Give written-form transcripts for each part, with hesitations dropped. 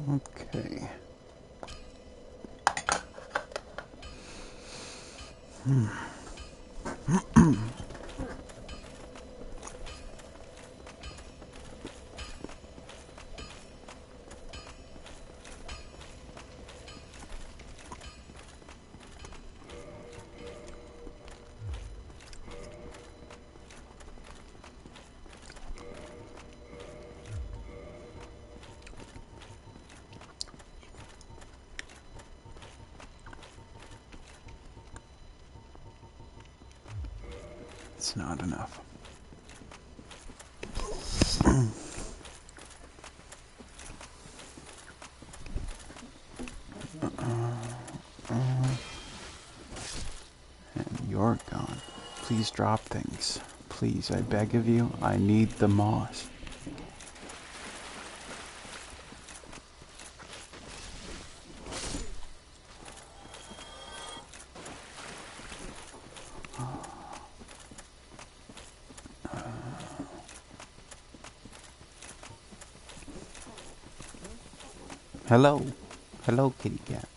Okay. It's not enough. And you're gone. Please drop things. Please, I beg of you. I need the moss. Hello. Hello, kitty cat.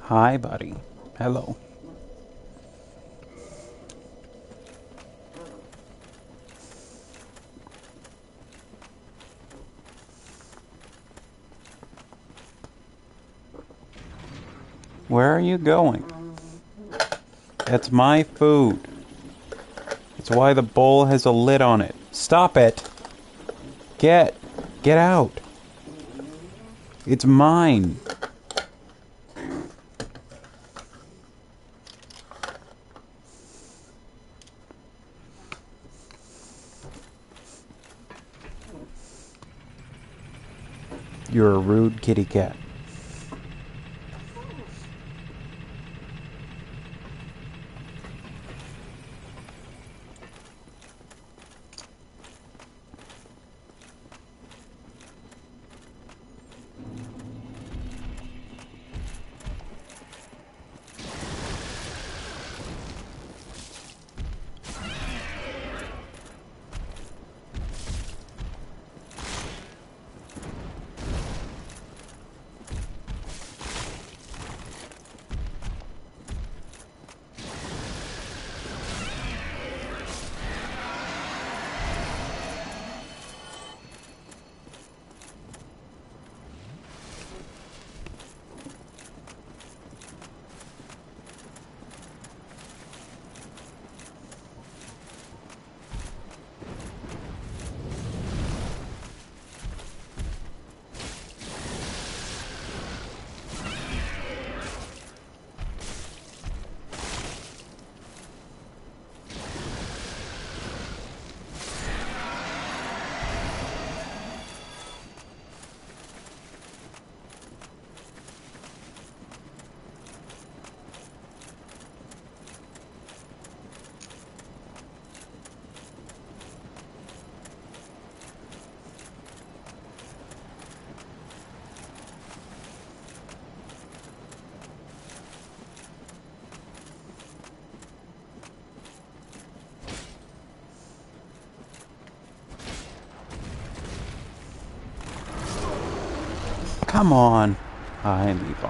Hi, buddy. Hello. Where are you going? That's my food. That's why the bowl has a lid on it. Stop it. Get out. It's mine. You're a rude kitty cat. Come on. Hi, Levi.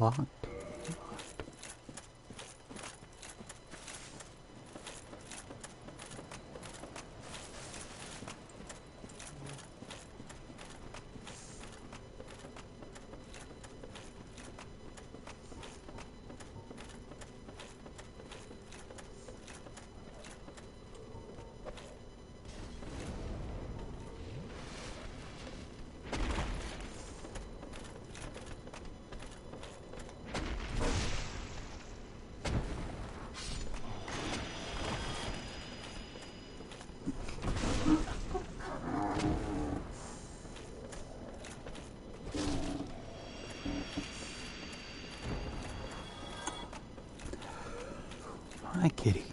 Locked. Hi, kitty.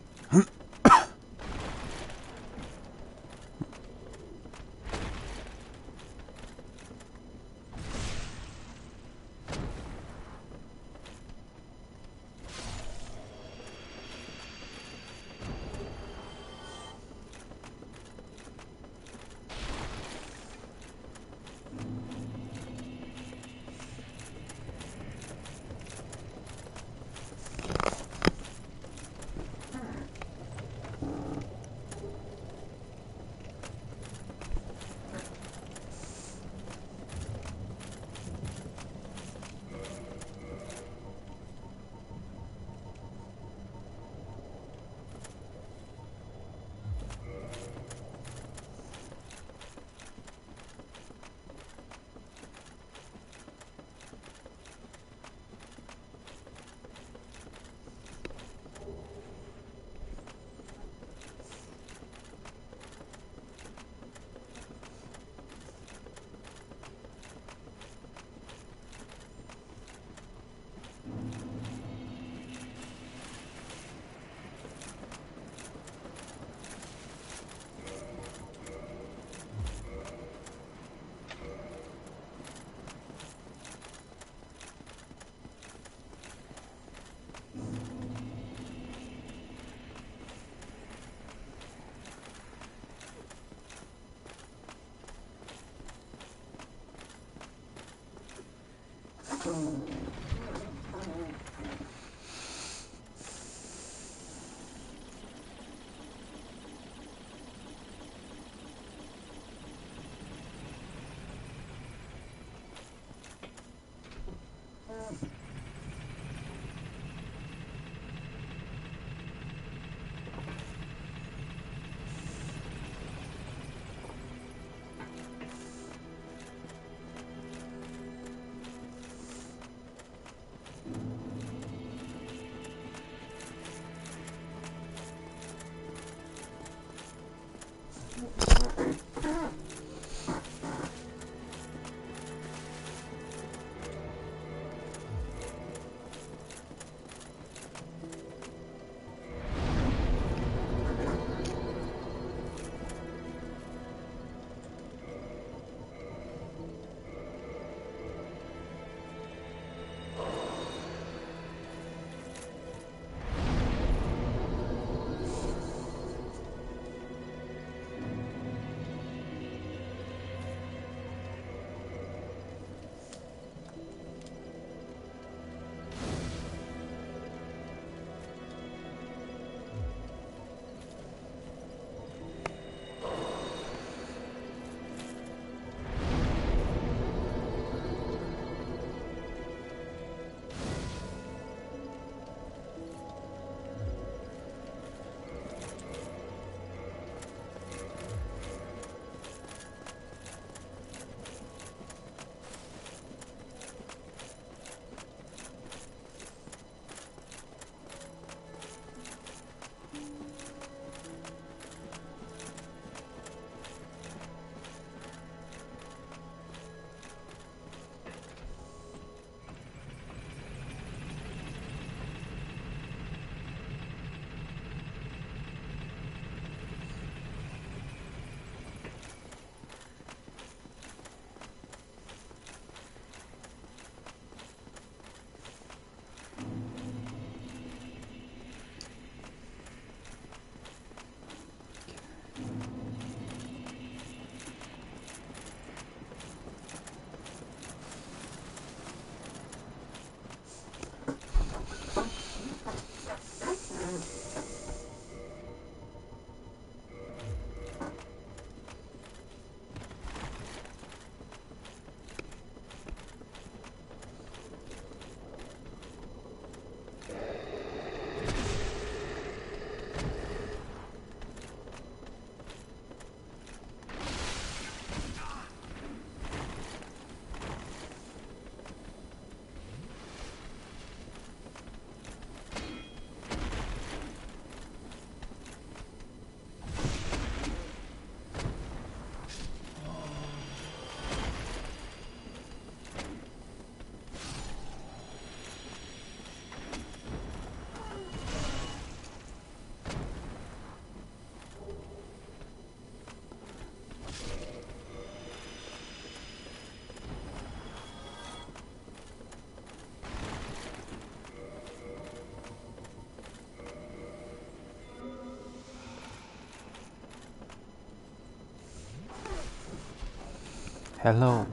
Hello.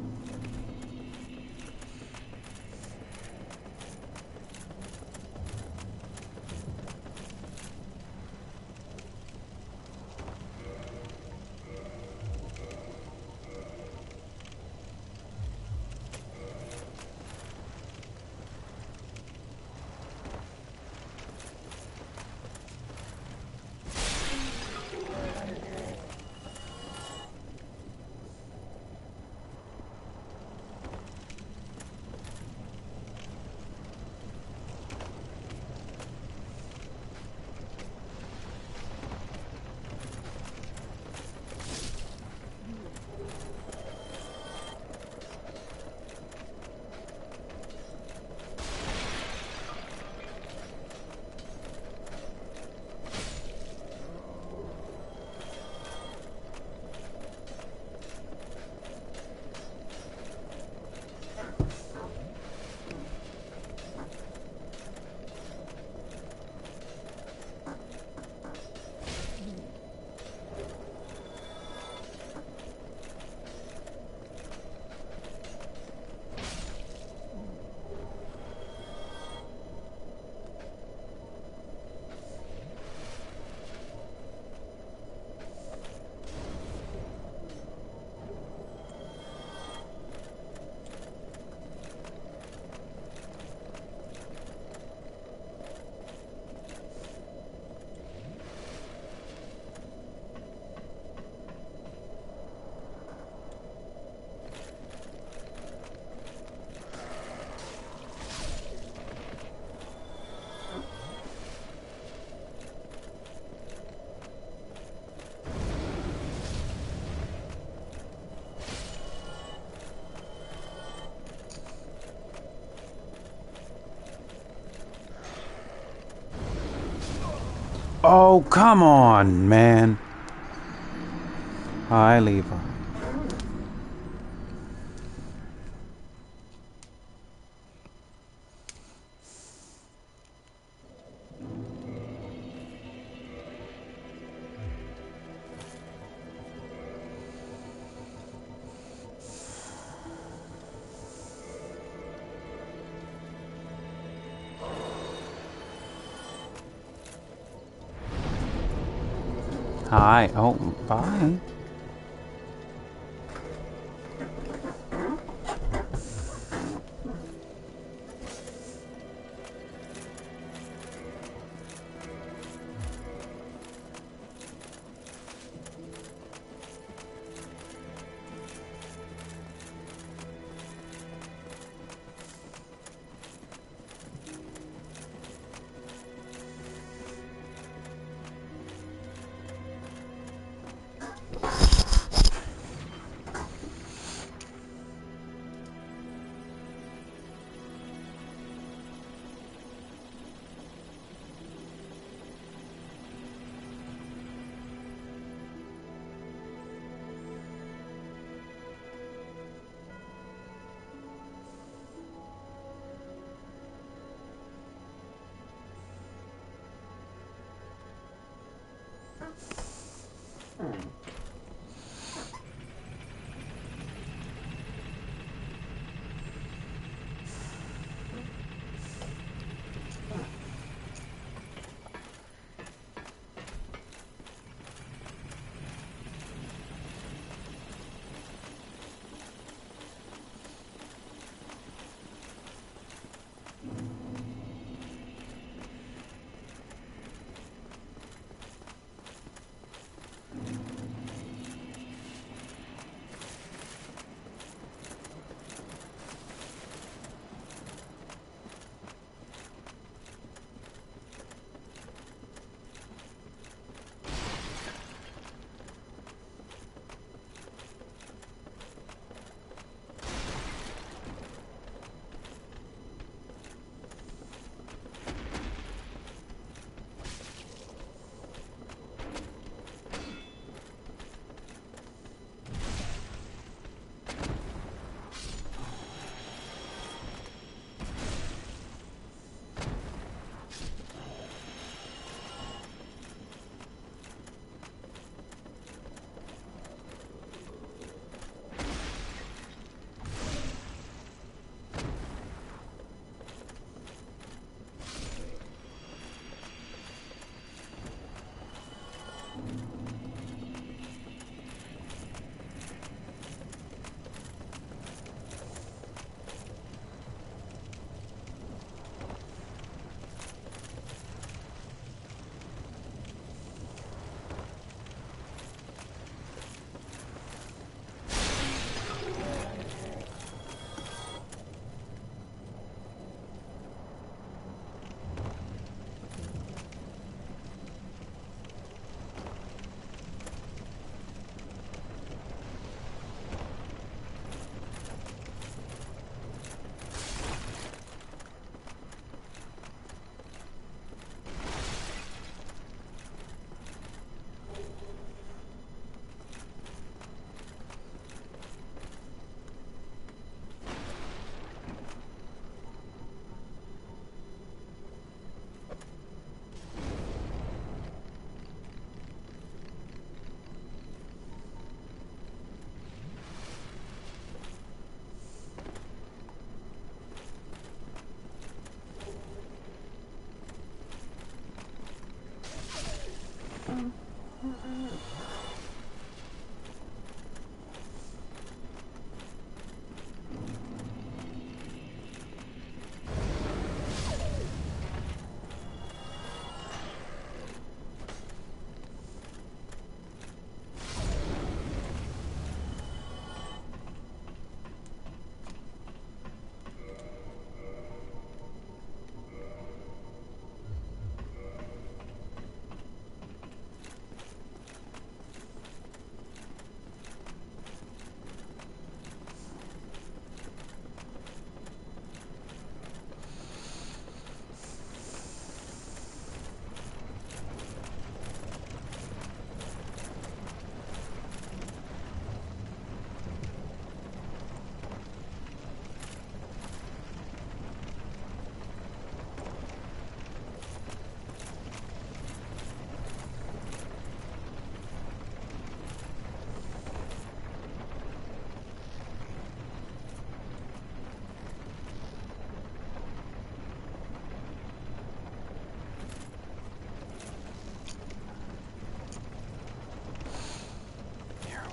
Oh, come on, man. Hi, Levi. Hi. Oh, bye.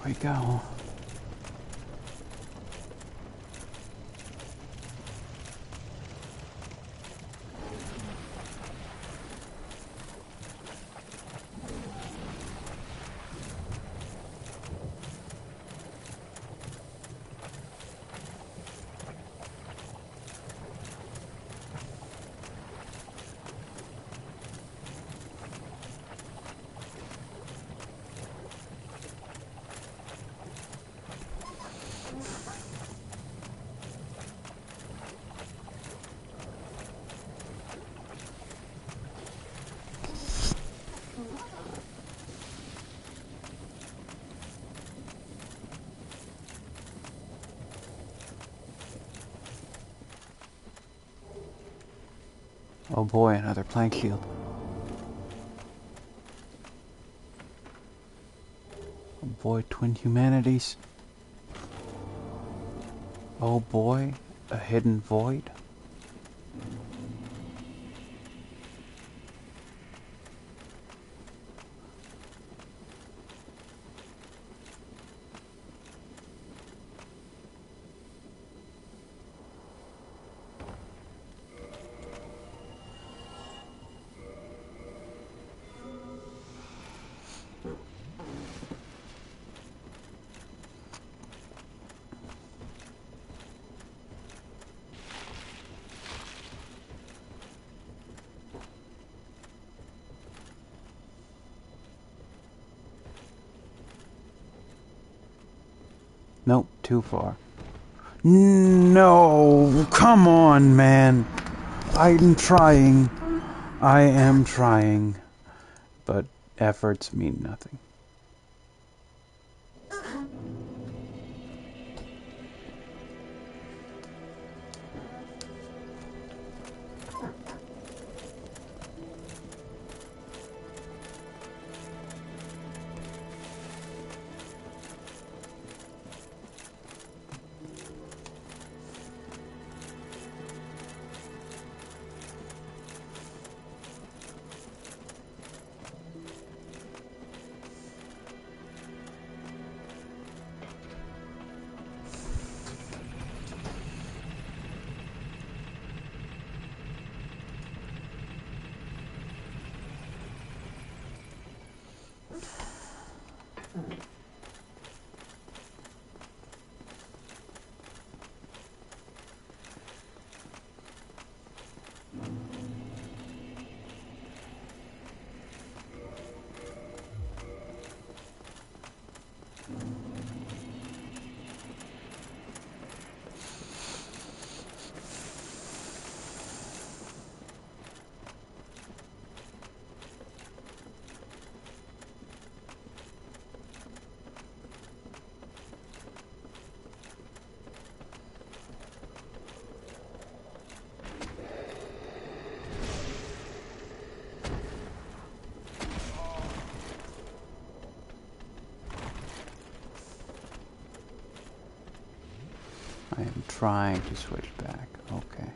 We go. Oh boy, another plank shield. Oh boy, twin humanities. Oh boy, a hidden void. Nope, too far. No, come on, man. I'm trying. I am trying. But efforts mean nothing. I am trying to switch back. Okay.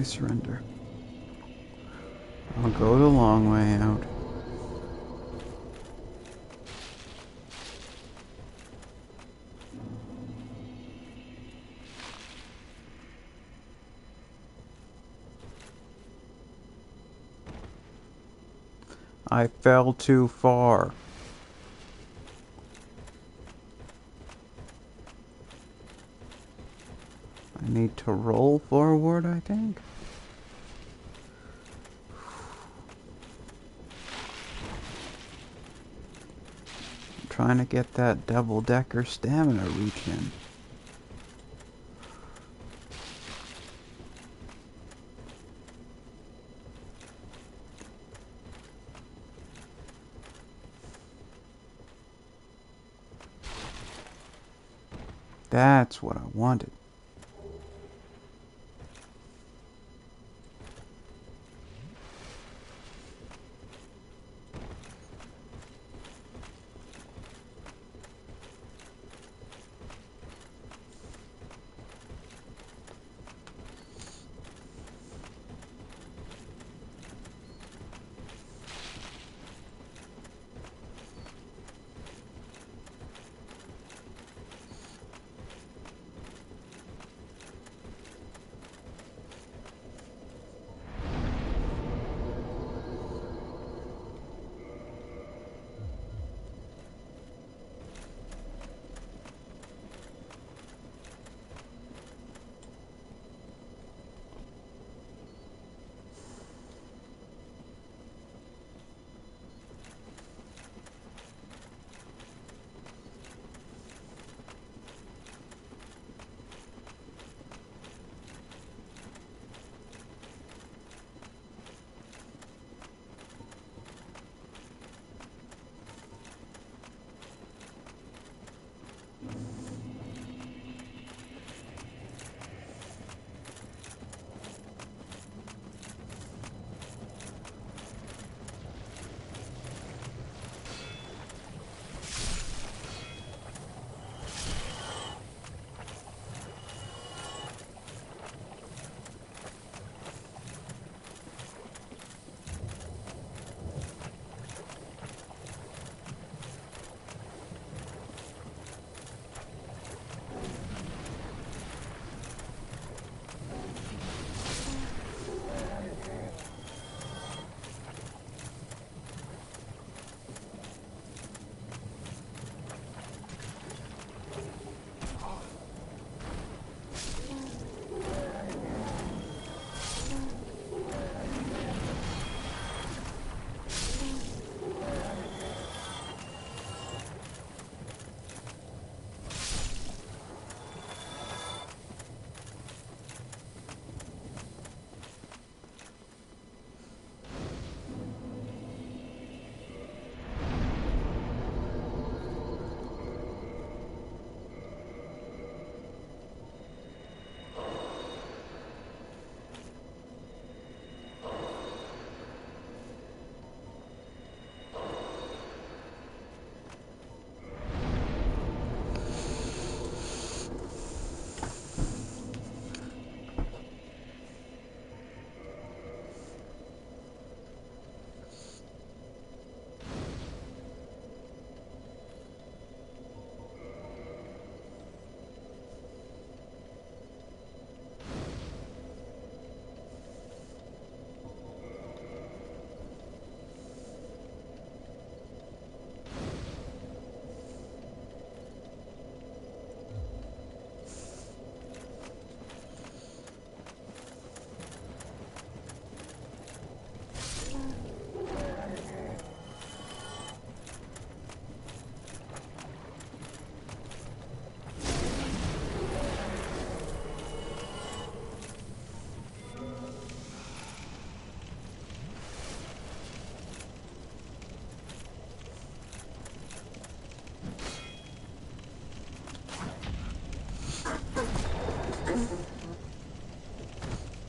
surrender. I'll go the long way out. I fell too far. I need to roll forward, I think. I'm trying to get that double-decker stamina reach in. That's what I wanted.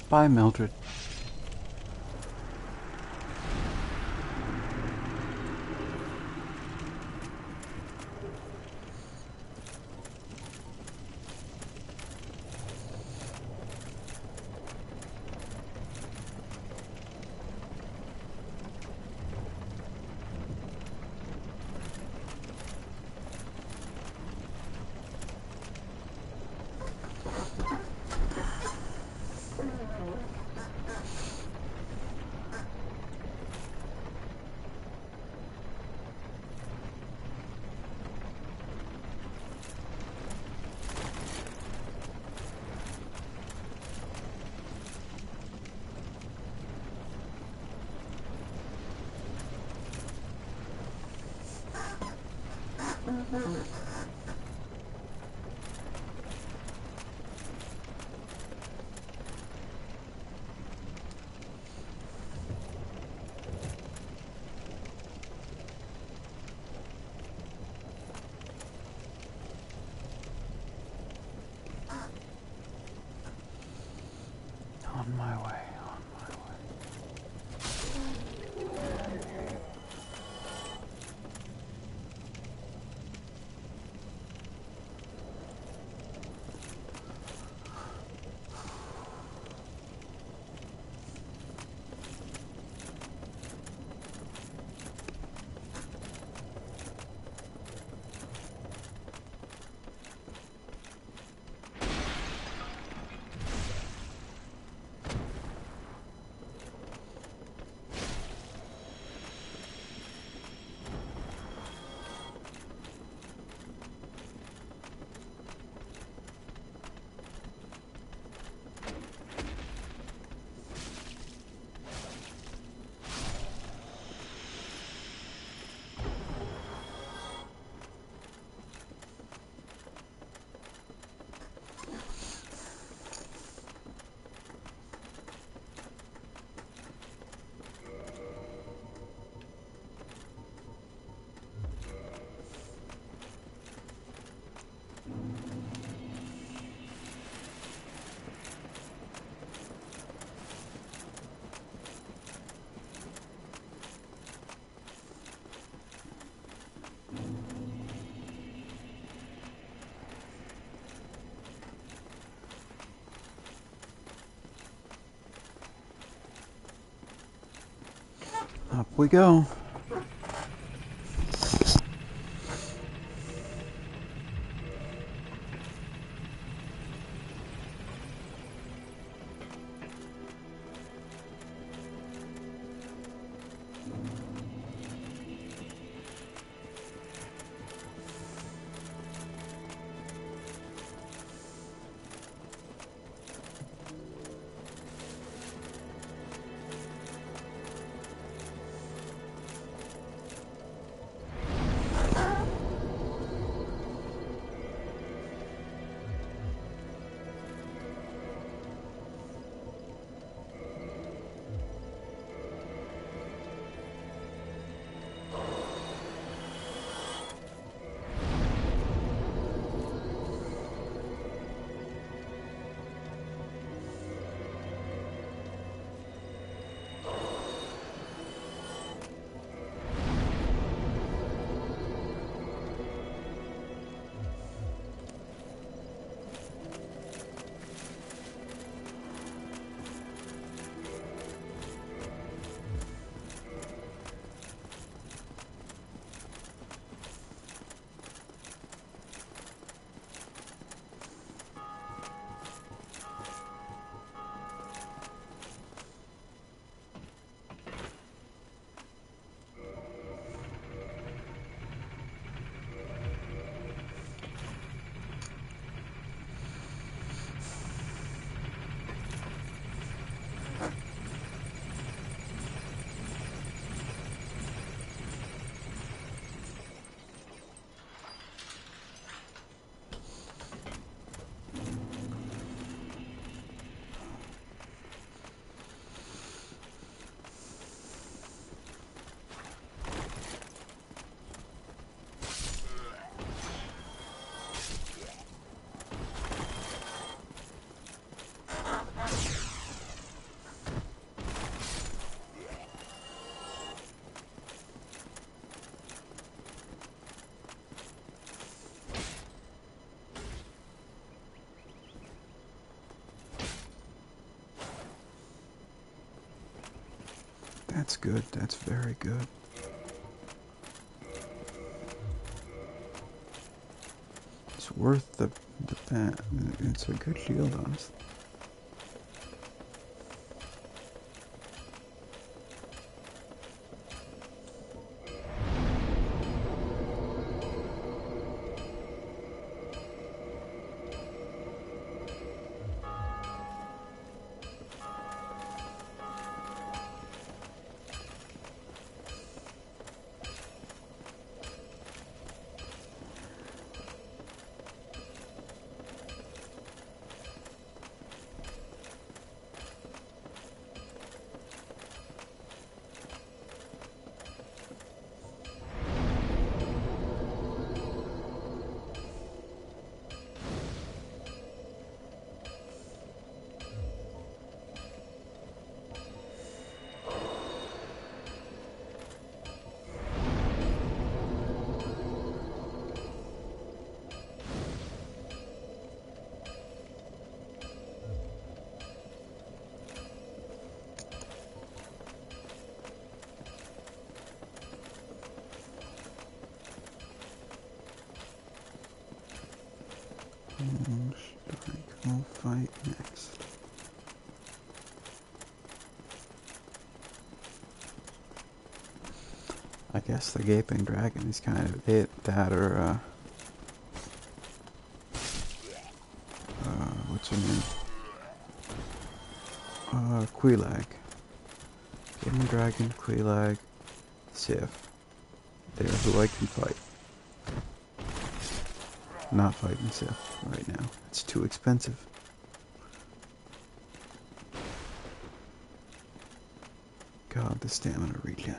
Bye, Mildred. Up we go. That's good. That's very good. It's worth the bat. It's a good shield, honestly. Who should I go fight next? I guess the Gaping Dragon is kind of it. That or, what's her name? Quelaag. Gaping Dragon, Quelaag, Sif. They're who I can fight. Not fighting Sif right now. It's too expensive. God, the stamina regen.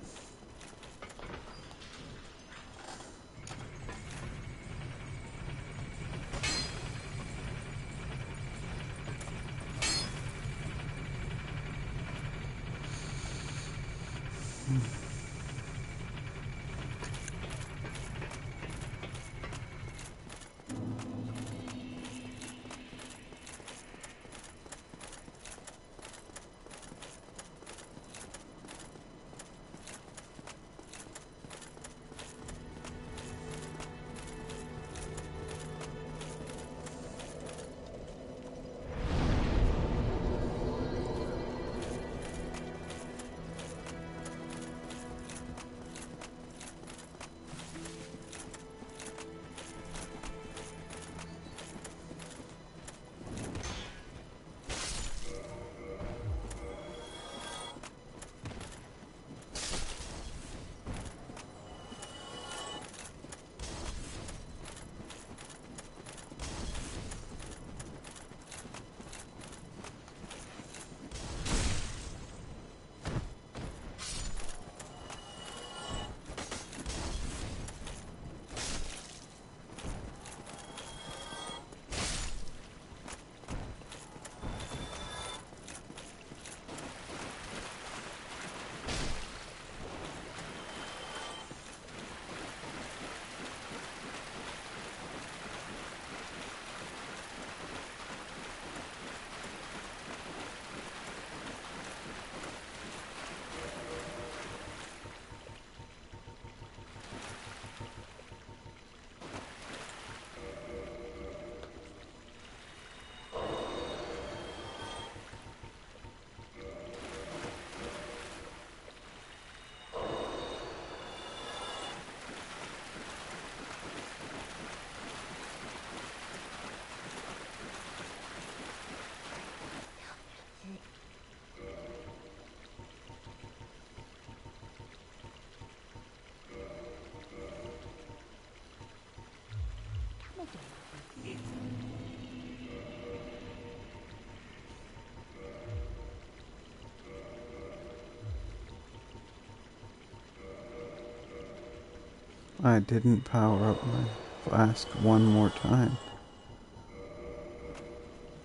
I didn't power up my flask one more time.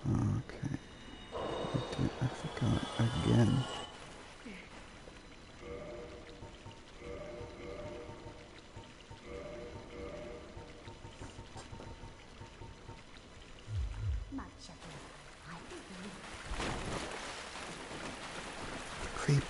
Okay. I forgot again. Creep.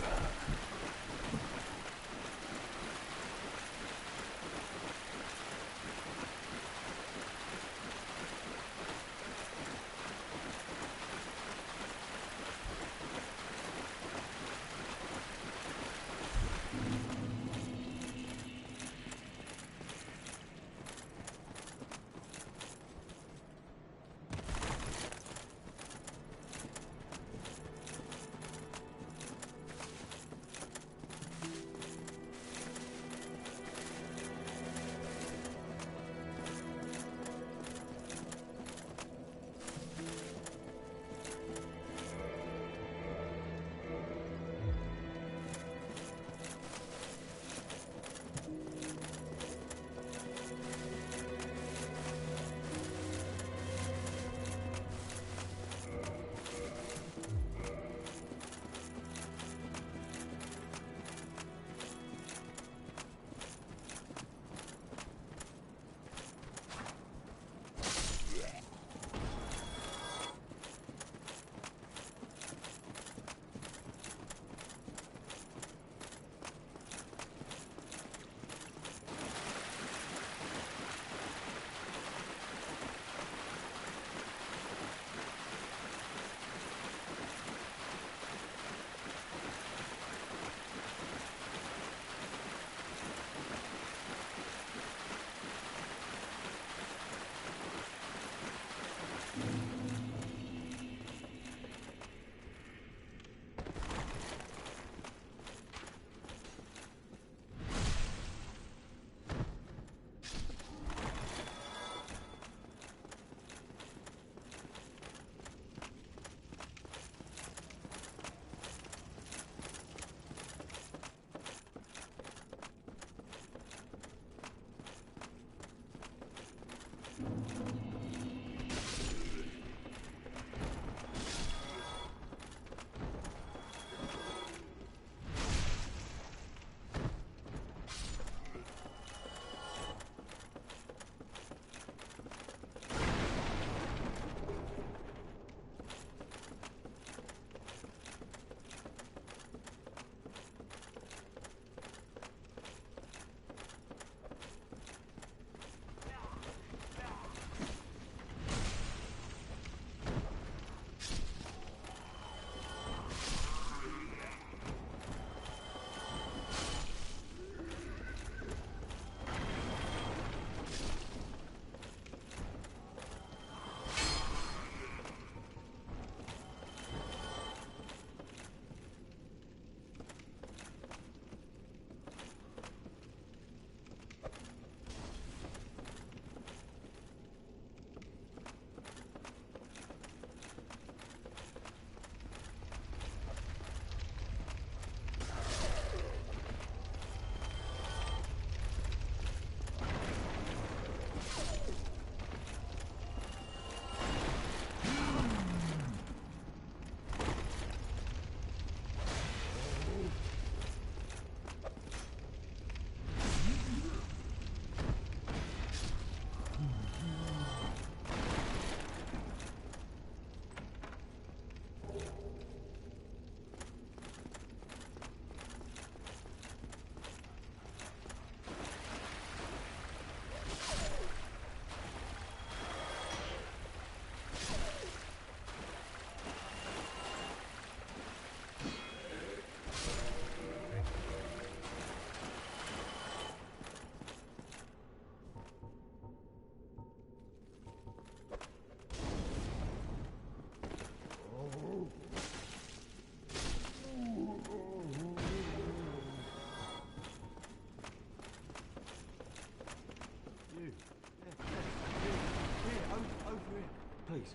Please,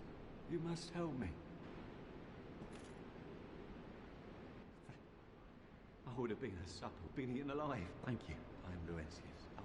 you must help me. I would have been a supple, been eaten alive. Thank you. I am Luensius. Oh.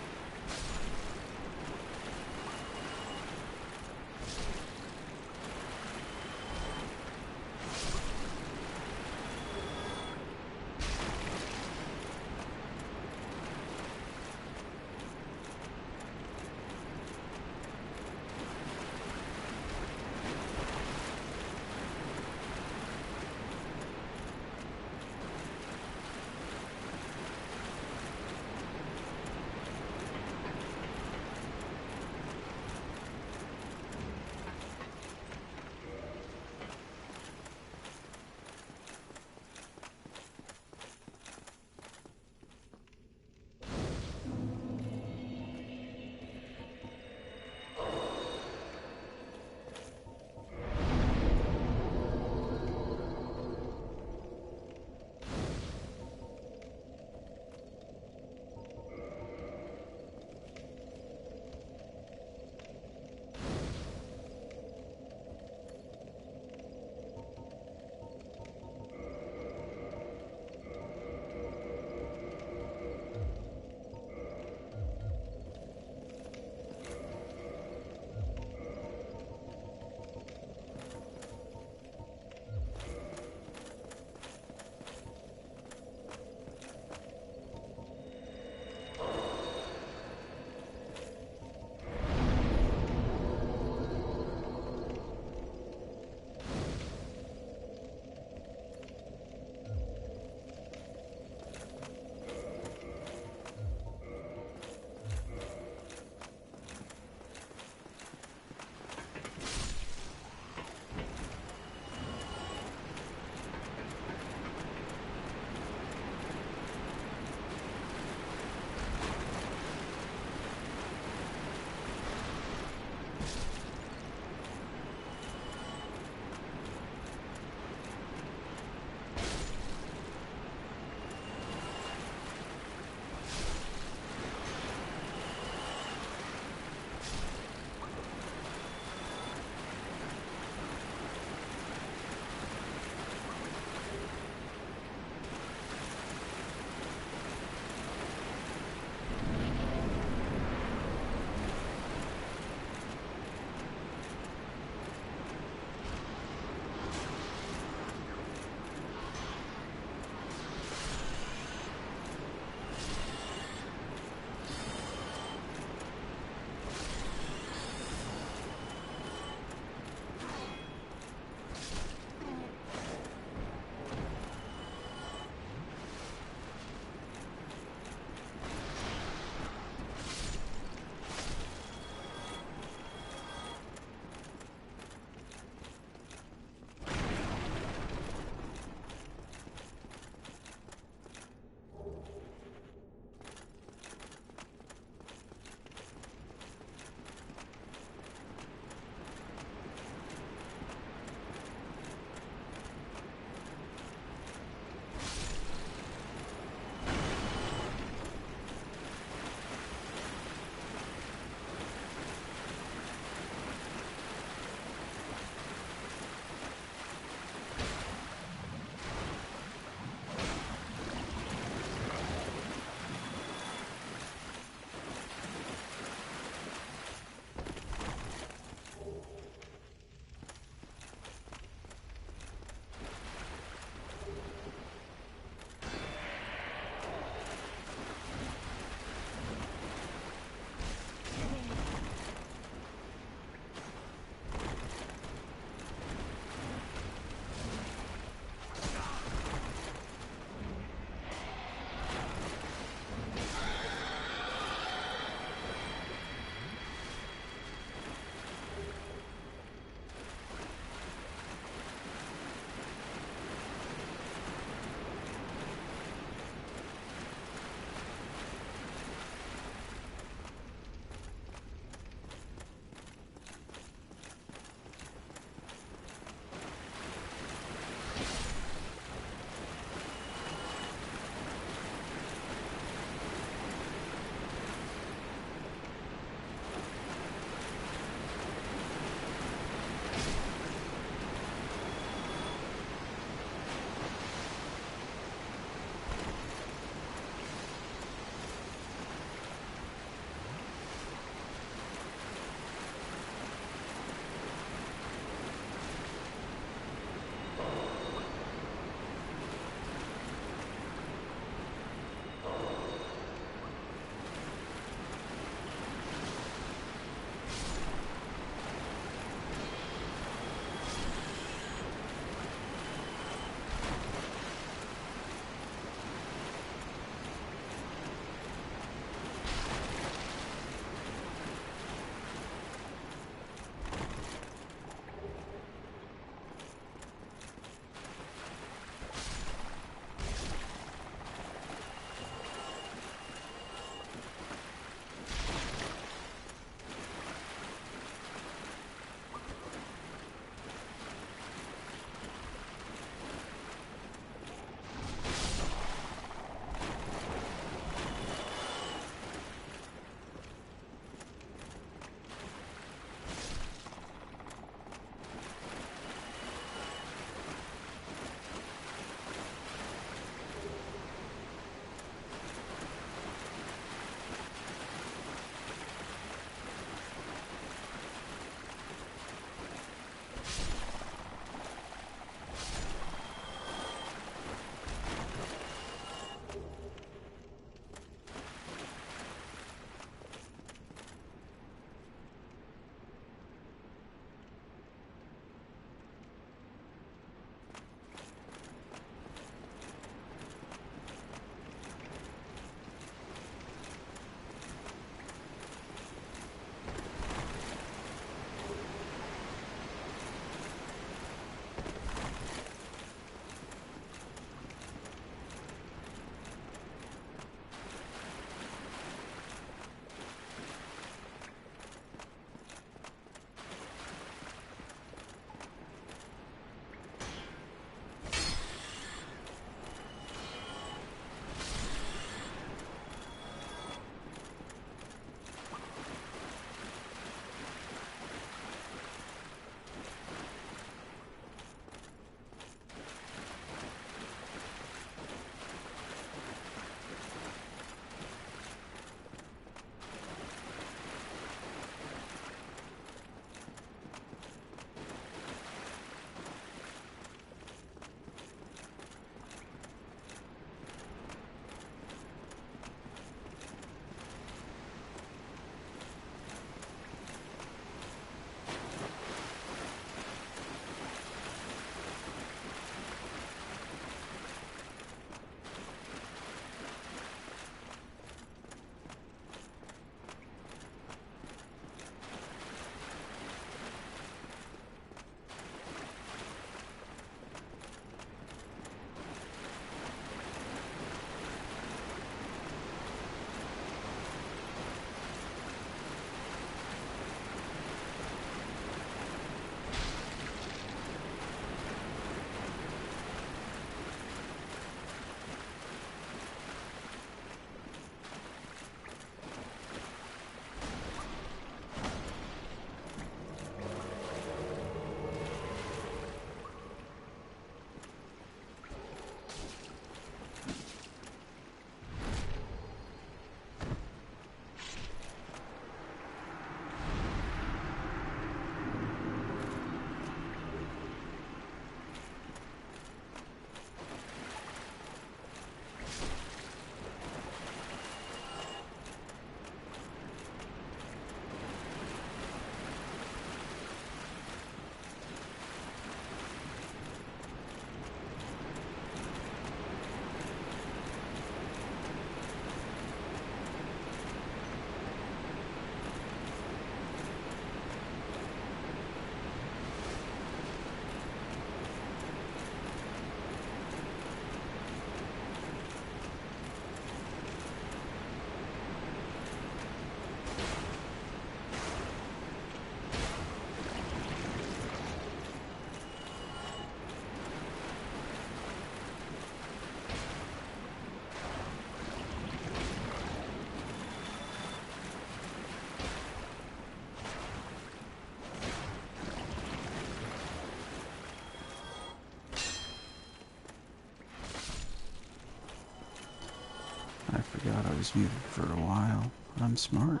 was muted for a while. I'm smart.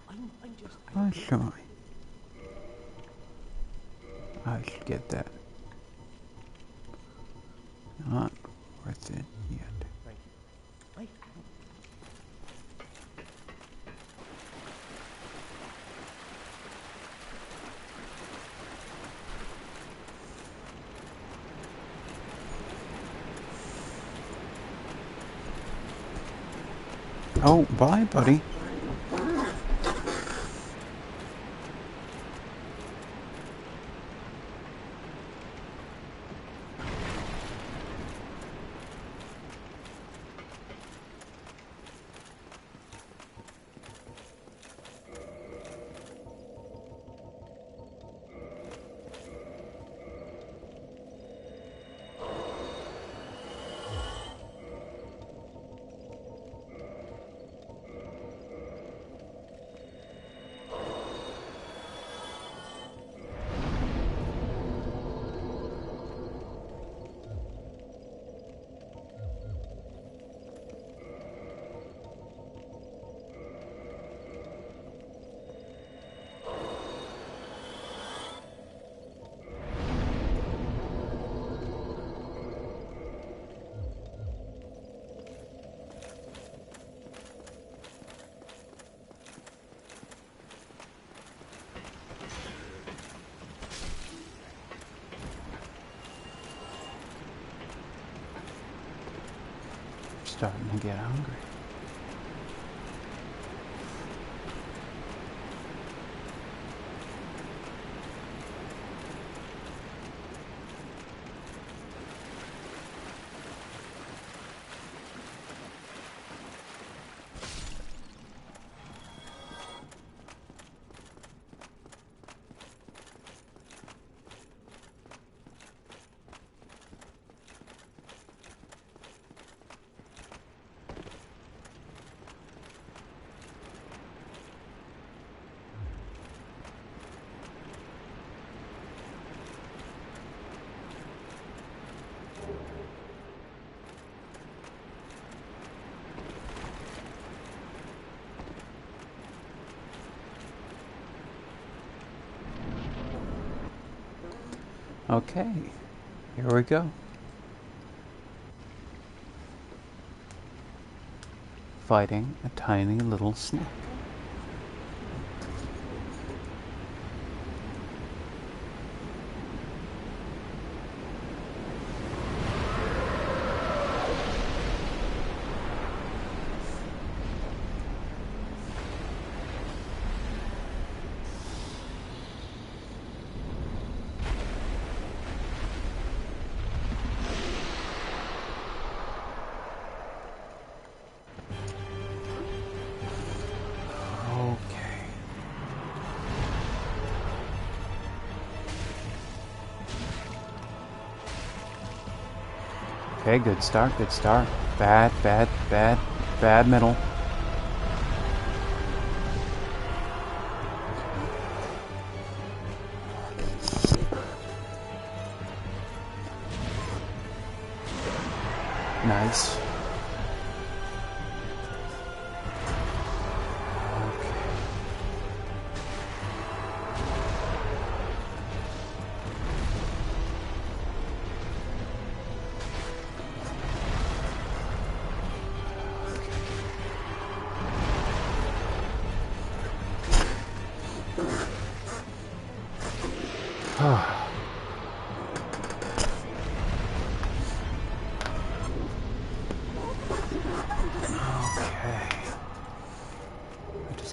I'm just... I'm shy. I should get that. Not worth it yet. Thank you. I... Oh, bye, buddy. Starting to get hungry. Okay, here we go. Fighting a tiny little snake. Okay, good start, good start. Bad, bad, bad, bad middle. Nice.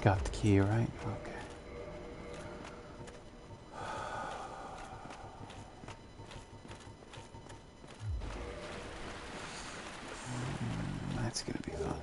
Got the key, right? Okay. That's gonna be fun.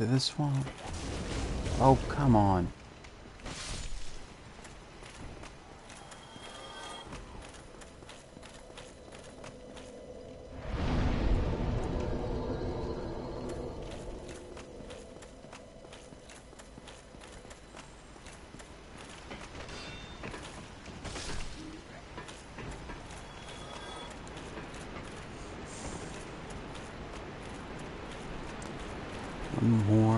to this swamp. Oh, come on. One more.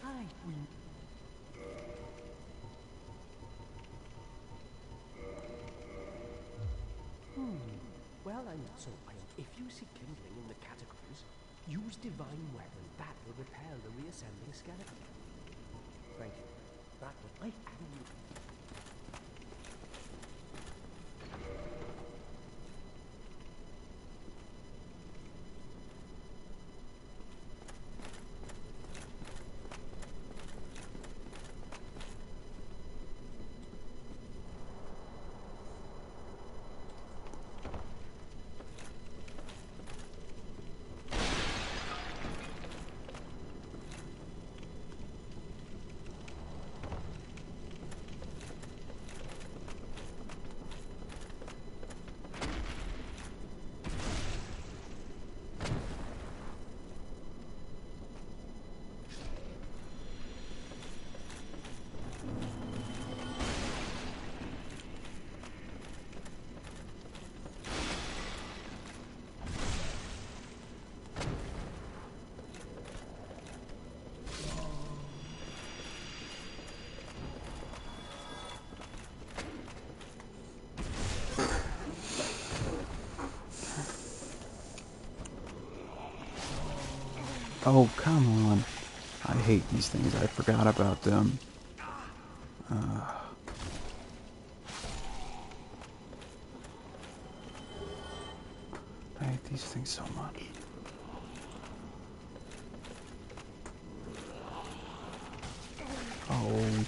Hi, Queen. Well, I'm not so wild. If you see kindling in the catacombs, use divine weapon. That will repel the reassembling skeleton. Thank you. That was I and you. Oh, come on. I hate these things. I forgot about them. I hate these things so much. Oh.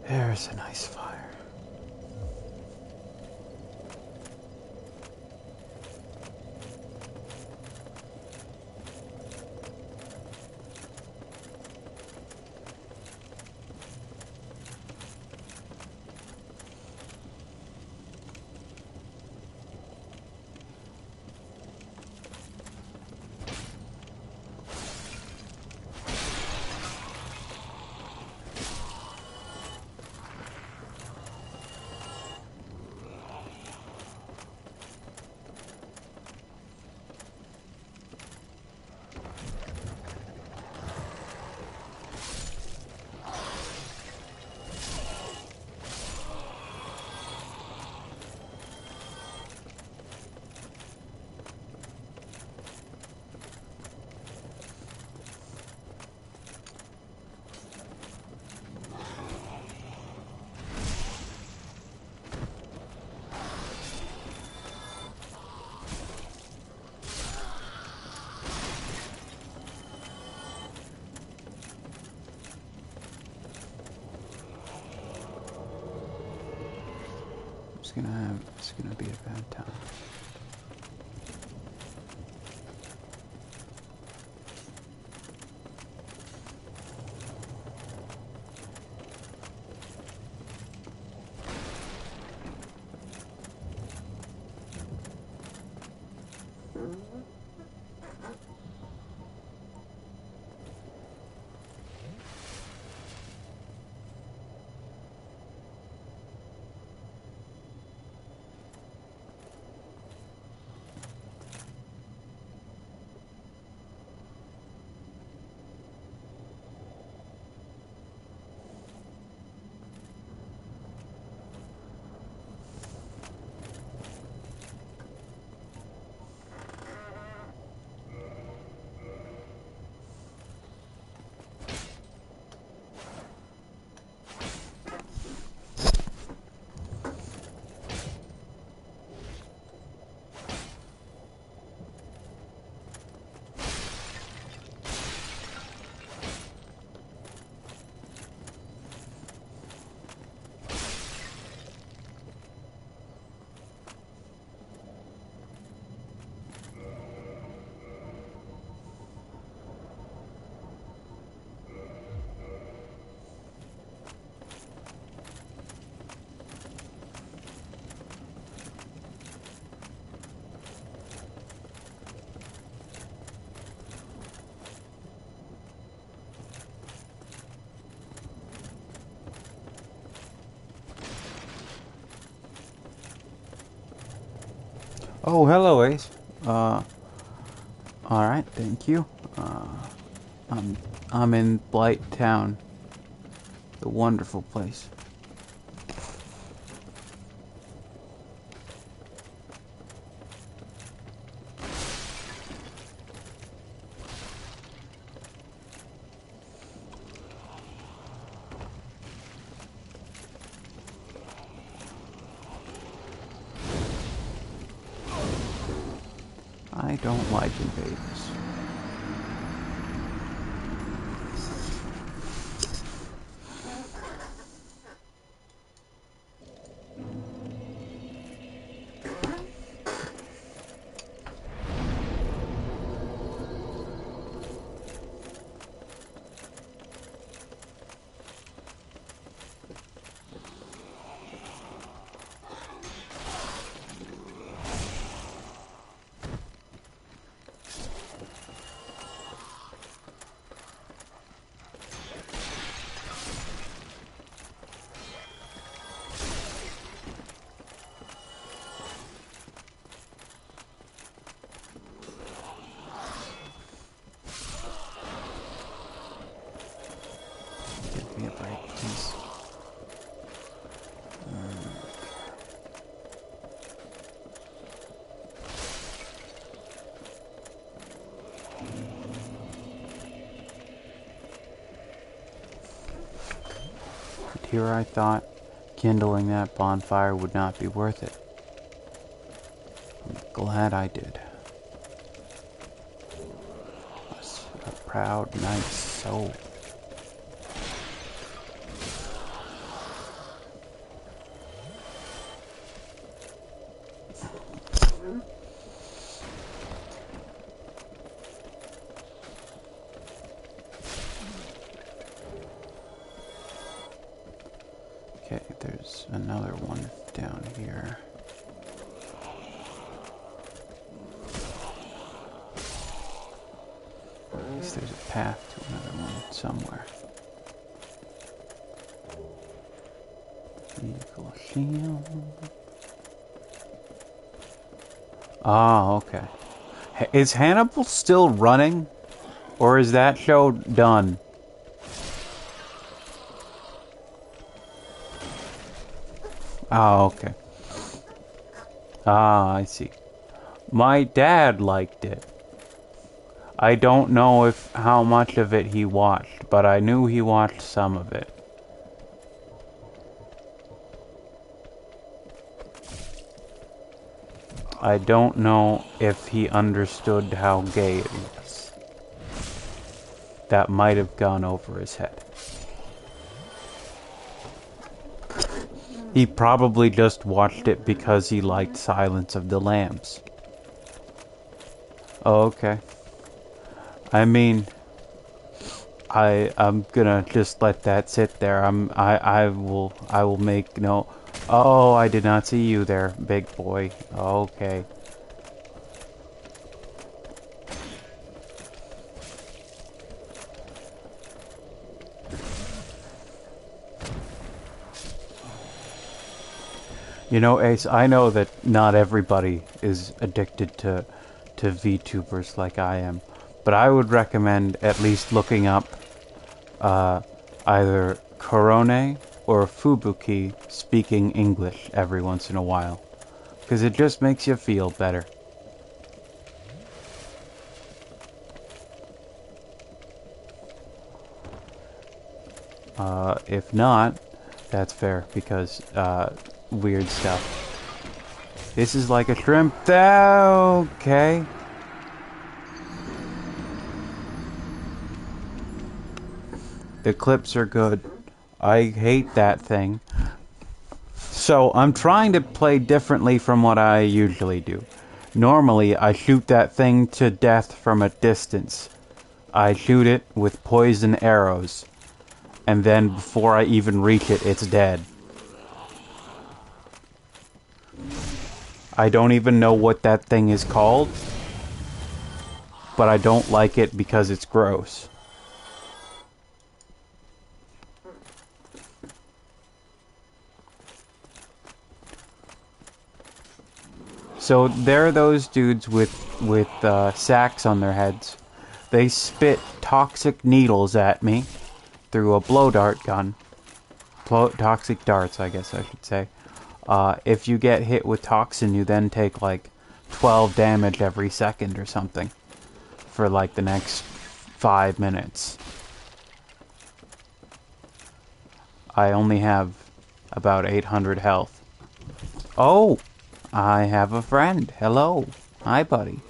There's a nice fire. It's gonna be a bad time. Oh, hello, Ace. Alright, thank you. I'm in Blight Town. The wonderful place. I don't like invaders. Give me a break, please. And here I thought kindling that bonfire would not be worth it. I'm glad I did. A proud, nice soul. Okay, there's another one down here. At least there's a path to another one somewhere. Vehicle shield. Ah, okay. Is Hannibal still running? Or is that show done? Ah, okay. Ah, I see. My dad liked it. I don't know if how much of it he watched, but I knew he watched some of it. I don't know if he understood how gay it was. That might have gone over his head. He probably just watched it because he liked Silence of the Lambs. Oh, okay. I mean, I'm gonna just let that sit there. I will make no. Oh, I did not see you there, big boy. Okay. You know, Ace, I know that not everybody is addicted to VTubers like I am, but I would recommend at least looking up either Korone or Fubuki speaking English every once in a while, because it just makes you feel better. If not, that's fair, because weird stuff. This is like a shrimp. Okay. The clips are good. I hate that thing. So I'm trying to play differently from what I usually do. Normally, I shoot that thing to death from a distance. I shoot it with poison arrows. And then before I even reach it, it's dead. I don't even know what that thing is called. But I don't like it because it's gross. So there are those dudes with sacks on their heads. They spit toxic needles at me through a blow dart gun. Toxic darts, I guess I should say. If you get hit with toxin, you then take like 12 damage every second or something for like the next 5 minutes. I only have about 800 health. Oh! I have a friend. Hello. Hi, buddy.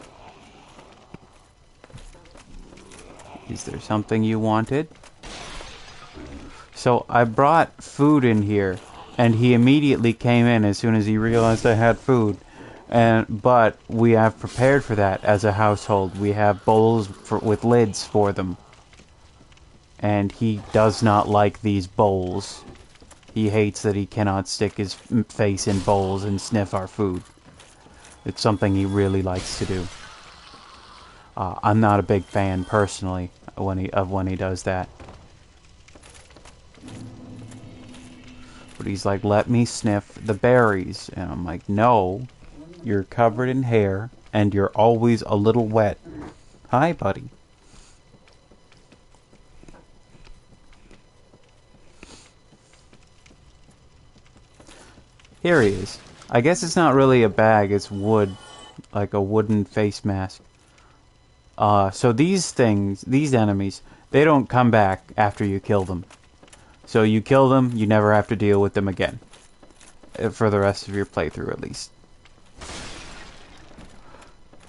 Is there something you wanted? So I brought food in here, and he immediately came in as soon as he realized I had food. But we have prepared for that as a household. We have bowls with lids for them. And he does not like these bowls. He hates that he cannot stick his face in bowls and sniff our food. It's something he really likes to do. I'm not a big fan, personally, when he does that. But he's like, let me sniff the berries. And I'm like, no, you're covered in hair, and you're always a little wet. Hi, buddy. Here he is. I guess it's not really a bag, it's wood. Like a wooden face mask. So these things, these enemies, they don't come back after you kill them. So you kill them, you never have to deal with them again. For the rest of your playthrough, at least.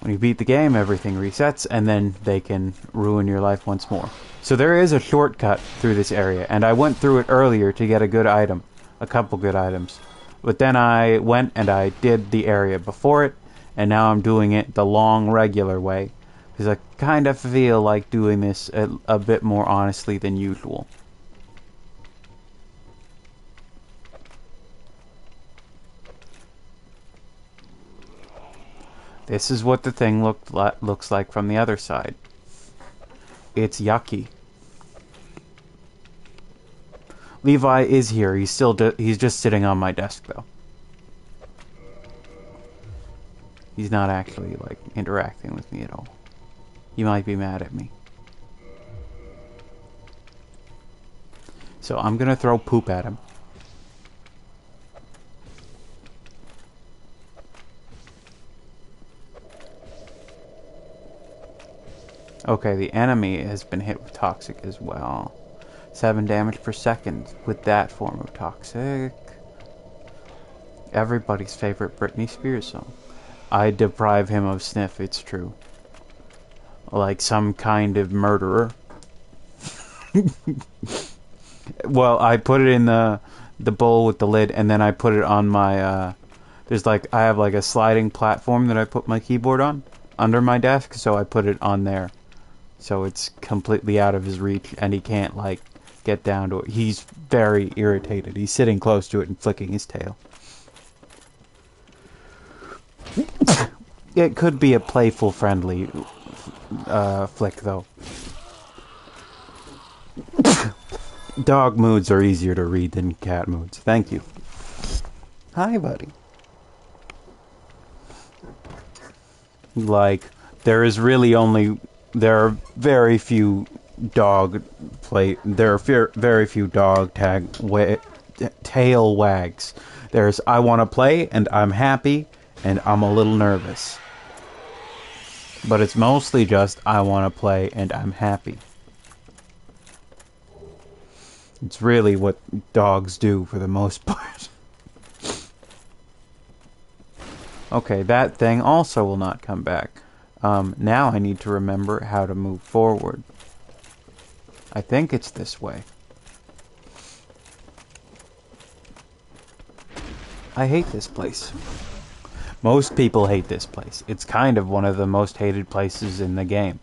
When you beat the game, everything resets, and then they can ruin your life once more. So there is a shortcut through this area, and I went through it earlier to get a good item. A couple good items. But then I went and I did the area before it, and now I'm doing it the long, regular way. Because I kind of feel like doing this a bit more honestly than usual. This is what the thing looks like from the other side. It's yucky. Levi is here. He's just sitting on my desk, though. He's not actually, like, interacting with me at all. He might be mad at me. So I'm gonna throw poop at him. Okay, the enemy has been hit with toxic as well. 7 damage per second with that form of toxic. Everybody's favorite Britney Spears song. I deprive him of sniff, it's true. Like some kind of murderer. Well, I put it in the bowl with the lid, and then I put it on my, there's like, I have like a sliding platform that I put my keyboard on, under my desk, so I put it on there. So it's completely out of his reach, and he can't, like, get down to it. He's very irritated. He's sitting close to it and flicking his tail. It could be a playful, friendly flick, though. Dog moods are easier to read than cat moods. Thank you. Hi, buddy. Like, there are very few dog tail wags. There's I want to play and I'm happy and I'm a little nervous. But it's mostly just I want to play and I'm happy. It's really what dogs do for the most part. Okay, that thing also will not come back. Now I need to remember how to move forward. I think it's this way. I hate this place. Most people hate this place. It's kind of one of the most hated places in the game.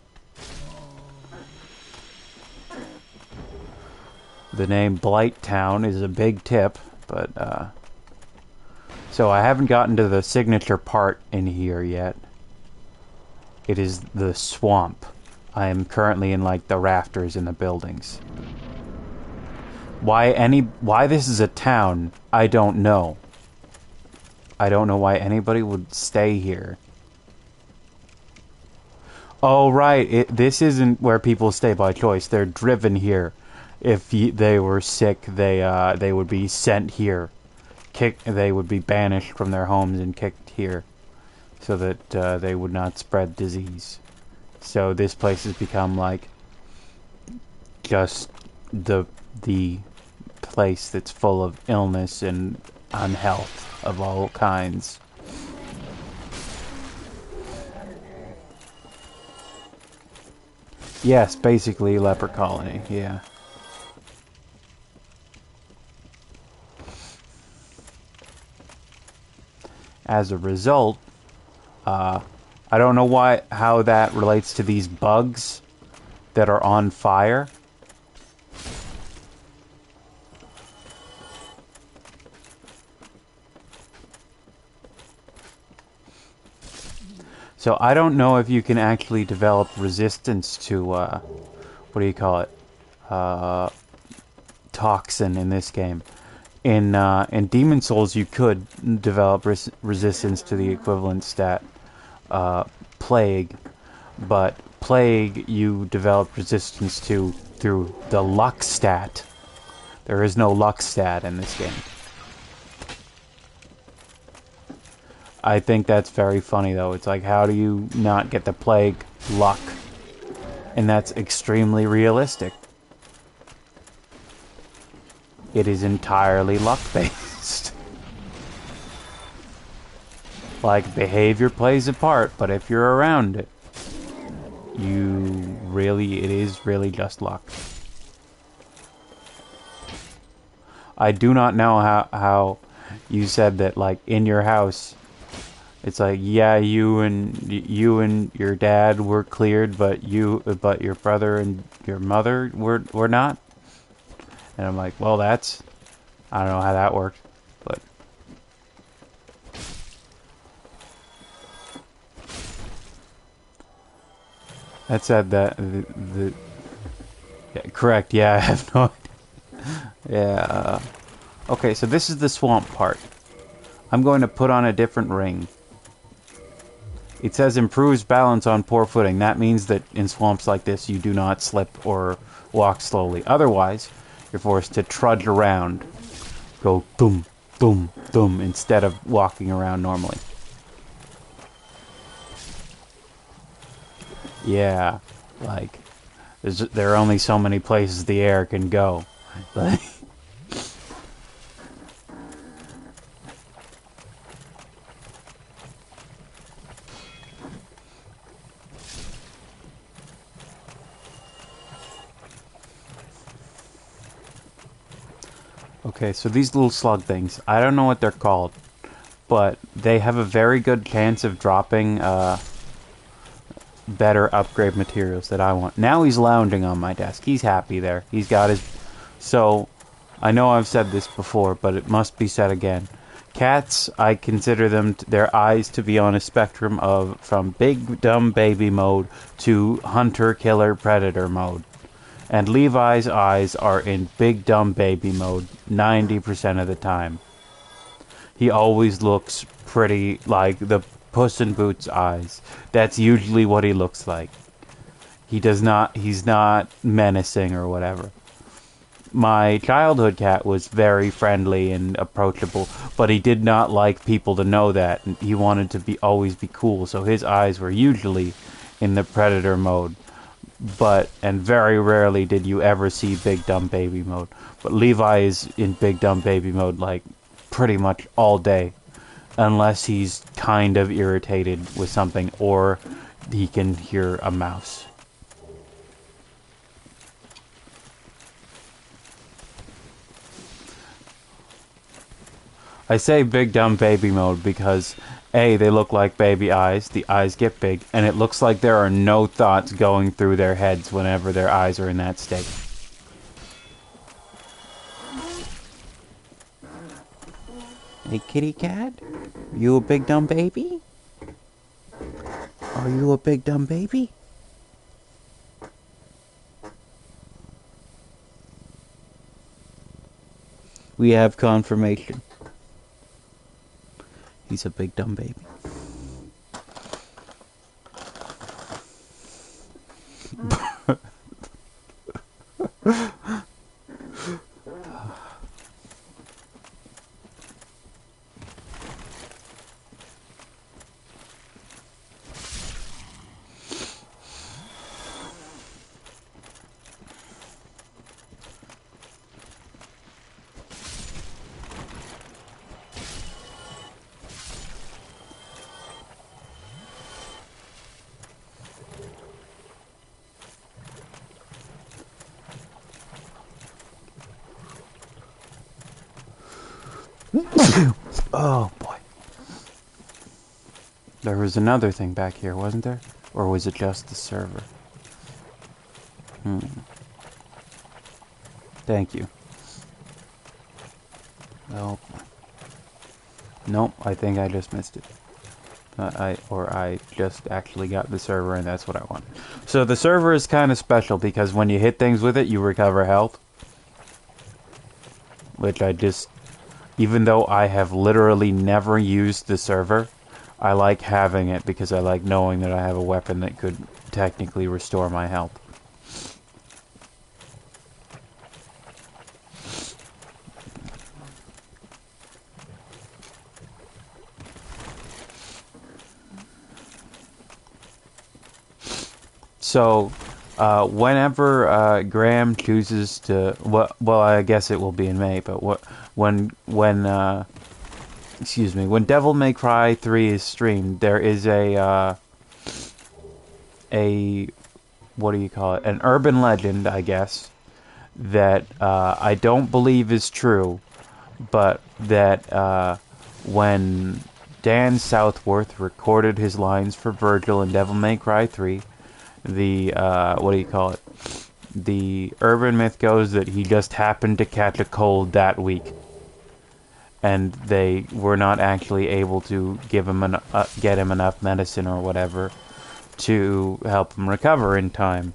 The name Blight Town is a big tip, but, so I haven't gotten to the signature part in here yet. It is the swamp. I am currently in, like, the rafters in the buildings. Why this is a town, I don't know. I don't know why anybody would stay here. Oh, right. This isn't where people stay by choice. They're driven here. If they were sick, they would be sent here. They would be banished from their homes and kicked here, so that they would not spread disease. So this place has become like just the place that's full of illness and unhealth of all kinds. Yes, basically leper colony, yeah. As a result, I don't know how that relates to these bugs that are on fire. So I don't know if you can actually develop resistance to, what do you call it? Toxin in this game. In Demon Souls, you could develop resistance to the equivalent stat, Plague, but Plague you develop resistance to through the luck stat. There is no luck stat in this game. I think that's very funny, though. It's like, how do you not get the Plague luck? And that's extremely realistic. It is entirely luck-based. Like, behavior plays a part, but if you're around it, it is really just luck. I do not know how you said that, like, in your house, it's like, yeah, you and your dad were cleared, but your brother and your mother were not. And I'm like, well, I don't know how that worked, but That said that the yeah, correct. Yeah, I have no idea. Yeah. Okay, so this is the swamp part. I'm going to put on a different ring. It says improves balance on poor footing. That means that in swamps like this, you do not slip or walk slowly. Otherwise, you're forced to trudge around. Go boom, boom, boom, instead of walking around normally. Yeah, like, there are only so many places the air can go. Like... Okay, so these little slug things, I don't know what they're called, but they have a very good chance of dropping better upgrade materials that I want. Now he's lounging on my desk. He's happy there. He's got his... So, I know I've said this before, but it must be said again. Cats, I consider them, their eyes to be on a spectrum of from big dumb baby mode to hunter killer predator mode. And Levi's eyes are in big dumb baby mode 90% of the time. He always looks pretty like the Puss in Boots eyes. That's usually what he looks like. He's not menacing or whatever. My childhood cat was very friendly and approachable, but he did not like people to know that. And he wanted to always be cool, so his eyes were usually in the predator mode. And very rarely did you ever see big dumb baby mode. But Levi is in big dumb baby mode like pretty much all day, unless he's kind of irritated with something or he can hear a mouse. I say big dumb baby mode because A, they look like baby eyes, the eyes get big, and it looks like there are no thoughts going through their heads whenever their eyes are in that state. Hey kitty cat, are you a big dumb baby? Are you a big dumb baby? We have confirmation. He's a big dumb baby. Oh boy. There was another thing back here, wasn't there? Or was it just the server? Thank you. Oh boy. Nope, I think I just missed it. I just actually got the server and that's what I wanted. So the server is kind of special because when you hit things with it, you recover health. Which even though I have literally never used the server, I like having it because I like knowing that I have a weapon that could technically restore my health. So, whenever Graham chooses to, well, I guess it will be in May, but when Devil May Cry 3 is streamed, there is a what do you call it? An urban legend, I guess, that I don't believe is true, but that when Dan Southworth recorded his lines for Virgil in Devil May Cry 3, the what do you call it? The urban myth goes that he just happened to catch a cold that week, and they were not actually able to give him get him enough medicine or whatever to help him recover in time.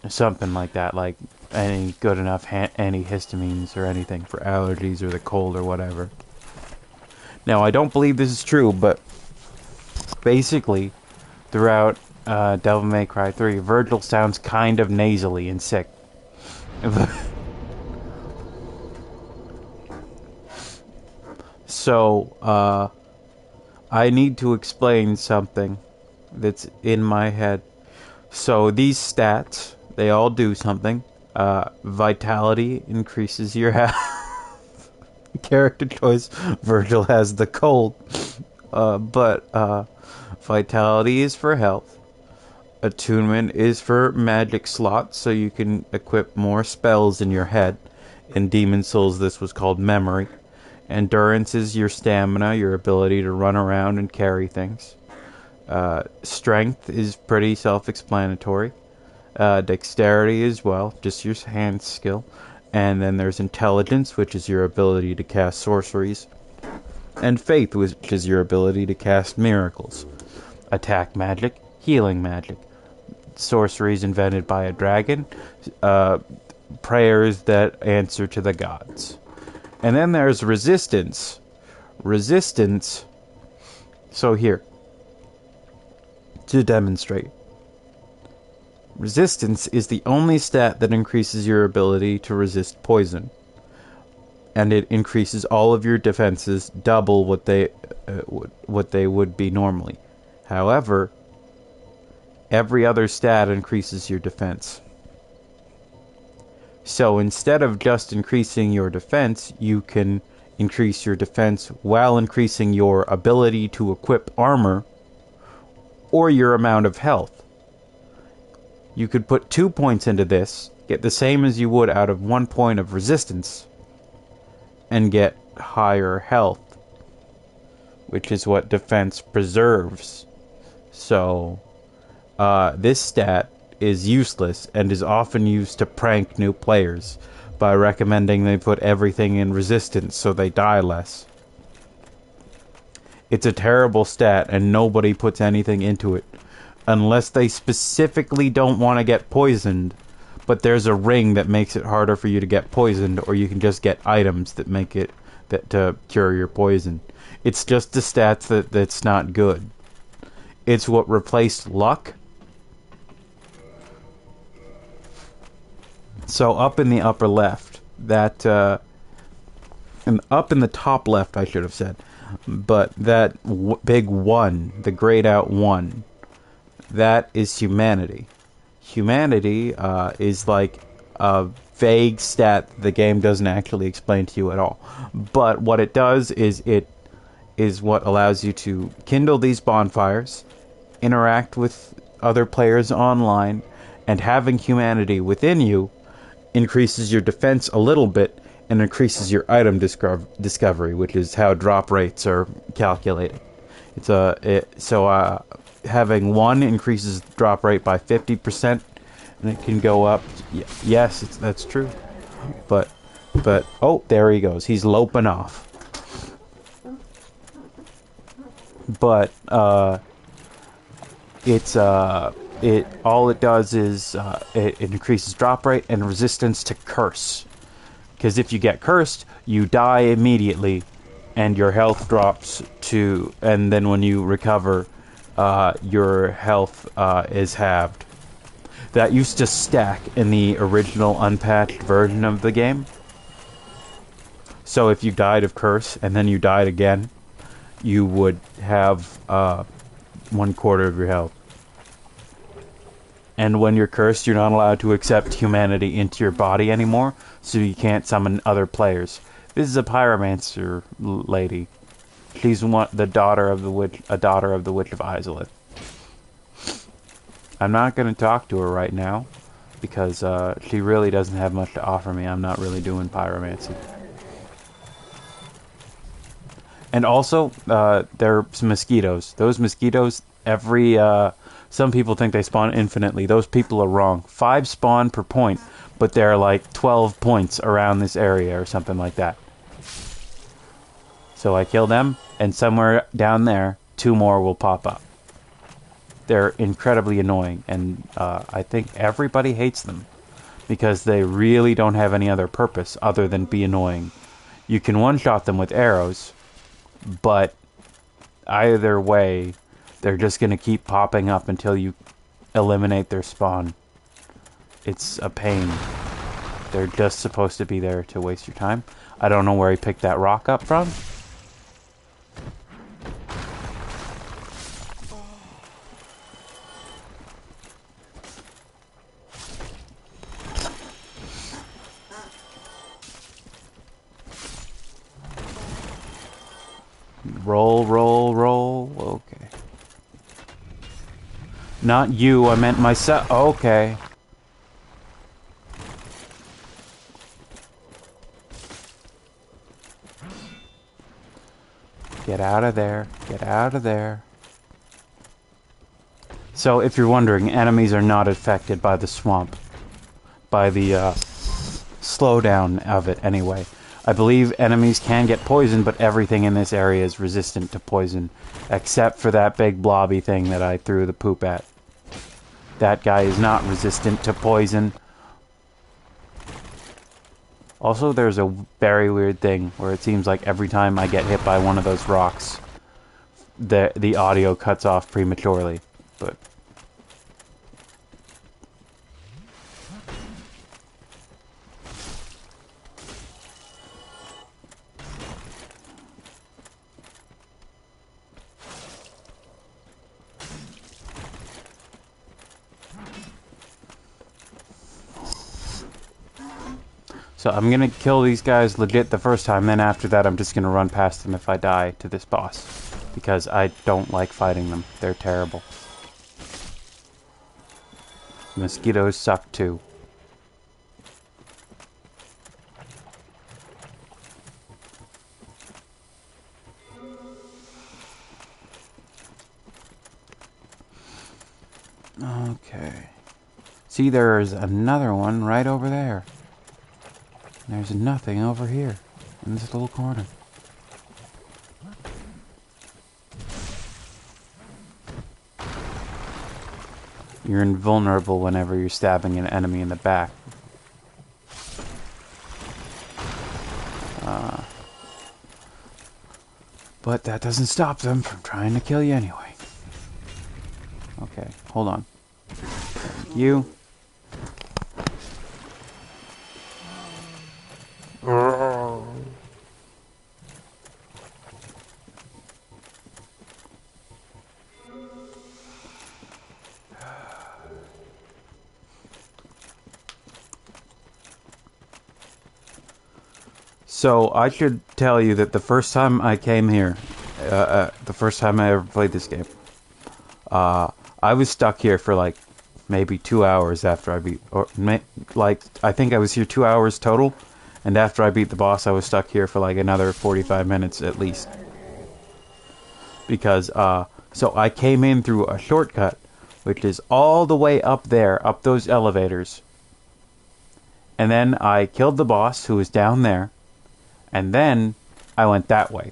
Something like that, like any good enough antihistamines or anything for allergies or the cold or whatever. Now, I don't believe this is true, but basically, throughout Devil May Cry 3, Virgil sounds kind of nasally and sick. So, I need to explain something that's in my head. So, these stats, they all do something. Vitality increases your health. Character choice, Virgil has the cold. But vitality is for health. Attunement is for magic slots, so you can equip more spells in your head. In Demon Souls, this was called memory. Endurance is your stamina, your ability to run around and carry things. Strength is pretty self-explanatory. Dexterity as well, just your hand skill. And then there's intelligence, which is your ability to cast sorceries. And faith, which is your ability to cast miracles. Attack magic, healing magic. Sorceries invented by a dragon. Prayers that answer to the gods. And then there's resistance. Resistance. So here, to demonstrate. Resistance is the only stat that increases your ability to resist poison. And it increases all of your defenses double what they would be normally. However, every other stat increases your defense. So instead of just increasing your defense, you can increase your defense while increasing your ability to equip armor or your amount of health. You could put 2 points into this, get the same as you would out of 1 point of resistance, and get higher health, which is what defense preserves. So, this stat is useless and is often used to prank new players by recommending they put everything in resistance so they die less. It's a terrible stat and nobody puts anything into it unless they specifically don't want to get poisoned, but there's a ring that makes it harder for you to get poisoned, or you can just get items that make it to cure your poison. It's just the stats that's not good. It's what replaced luck. So up in the upper left, and up in the top left, I should have said, but that big 1, the grayed out 1, that is humanity. Humanity is like a vague stat the game doesn't actually explain to you at all. But what it does is it is what allows you to kindle these bonfires, interact with other players online, and having humanity within you increases your defense a little bit and increases your item discovery, which is how drop rates are calculated. Having 1 increases drop rate by 50%, and it can go up. Yes, that's true. But oh, there he goes. He's loping off. But all it does is it increases drop rate and resistance to curse. Because if you get cursed, you die immediately, and your health drops to, and then when you recover, your health is halved. That used to stack in the original unpatched version of the game. So if you died of curse and then you died again, you would have 1/4 of your health. And when you're cursed, you're not allowed to accept humanity into your body anymore, so you can't summon other players. This is a pyromancer lady. She's a daughter of the Witch of Izalith. I'm not going to talk to her right now, because she really doesn't have much to offer me. I'm not really doing pyromancy. And also, there's mosquitoes. Those mosquitoes, some people think they spawn infinitely. Those people are wrong. 5 spawn per point, but there are like 12 points around this area or something like that. So I kill them, and somewhere down there, 2 more will pop up. They're incredibly annoying, and I think everybody hates them because they really don't have any other purpose other than be annoying. You can one-shot them with arrows, but either way, they're just going to keep popping up until you eliminate their spawn. It's a pain. They're just supposed to be there to waste your time. I don't know where he picked that rock up from. Roll, roll, roll. Okay. Not you, I meant myself. Okay. Get out of there. Get out of there. So, if you're wondering, enemies are not affected by the swamp. By the slowdown of it, anyway. I believe enemies can get poisoned, but everything in this area is resistant to poison. Except for that big blobby thing that I threw the poop at. That guy is not resistant to poison. Also, there's a very weird thing where it seems like every time I get hit by one of those rocks, the audio cuts off prematurely. But so I'm gonna kill these guys legit the first time, then after that I'm just gonna run past them if I die to this boss. Because I don't like fighting them. They're terrible. Mosquitoes suck too. Okay. See, there's another one right over there. There's nothing over here in this little corner. You're invulnerable whenever you're stabbing an enemy in the back. But that doesn't stop them from trying to kill you anyway. Okay, hold on. Thank you. So, I should tell you that the first time I came here, the first time I ever played this game, I was stuck here for like maybe 2 hours after I beat, I think I was here 2 hours total, and after I beat the boss I was stuck here for like another 45 minutes at least. Because, so I came in through a shortcut, which is all the way up there, up those elevators. And then I killed the boss, who was down there. And then I went that way,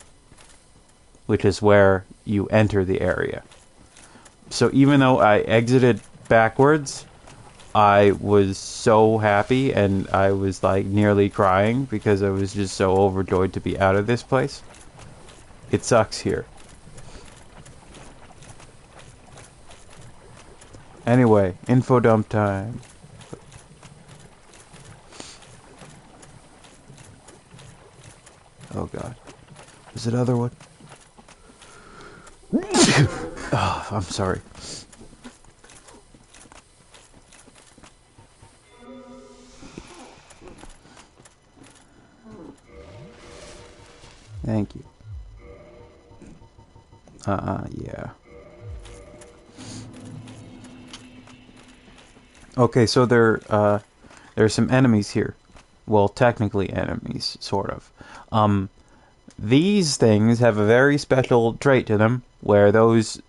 which is where you enter the area. So even though I exited backwards, I was so happy and I was like nearly crying because I was just so overjoyed to be out of this place. It sucks here. Anyway, info dump time. Oh god. Is it other one? Oh, I'm sorry. Thank you. Yeah. Okay, so there's some enemies here. Well, technically enemies, sort of. These things have a very special trait to them, where those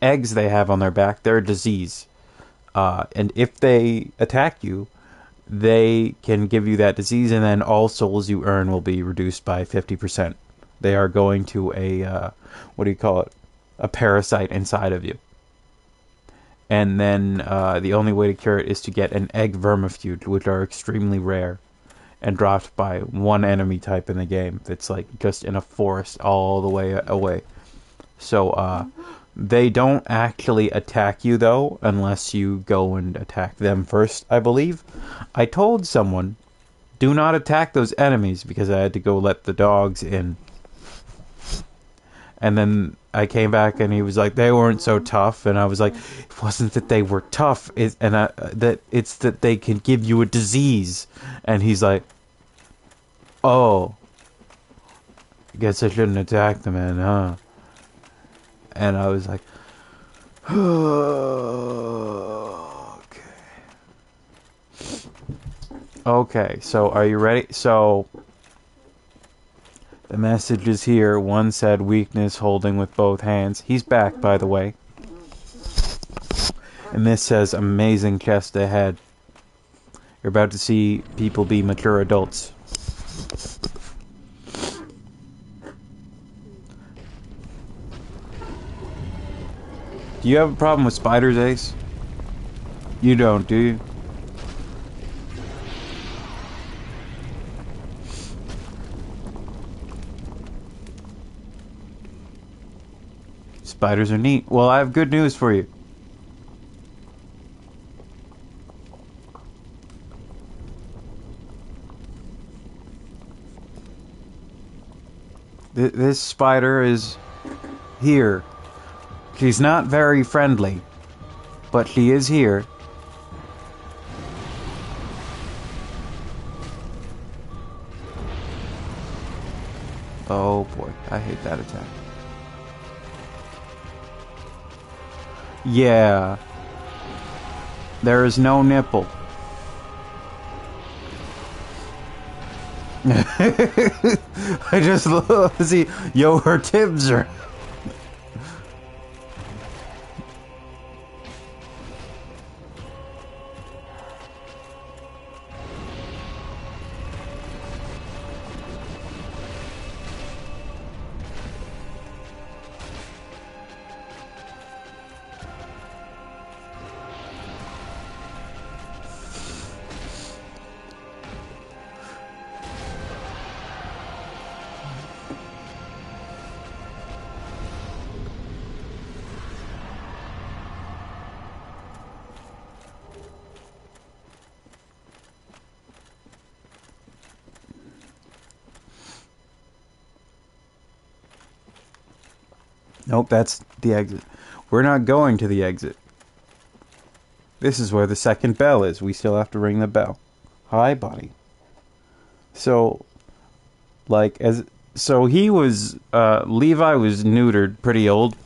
eggs they have on their back, they're a disease. And if they attack you, they can give you that disease, and then all souls you earn will be reduced by 50%. They are going to a, what do you call it? A parasite inside of you. And then the only way to cure it is to get an egg vermifuge, which are extremely rare and dropped by one enemy type in the game that's like just in a forest all the way away. So they don't actually attack you though unless you go and attack them first, I believe. I told someone, do not attack those enemies because I had to go let the dogs in. And then I came back and he was like, they weren't so tough. And I was like, it wasn't that they were tough, that it's that they can give you a disease. And he's like, oh, I guess I shouldn't attack them, man, huh? And I was like, okay. Okay, so are you ready? So the message is here. One said weakness, holding with both hands. He's back, by the way. And this says amazing chest ahead. You're about to see people be mature adults. Do you have a problem with spiders, Ace? You don't, do you? Spiders are neat. Well, I have good news for you. This spider is here. She's not very friendly, but she is here. Oh boy, I hate that attack. Yeah. There is no nipple. I just love to see, yo, her tibs are... Nope, that's the exit. We're not going to the exit. This is where the second bell is. We still have to ring the bell. Hi, buddy. So, like, he was, Levi was neutered pretty old,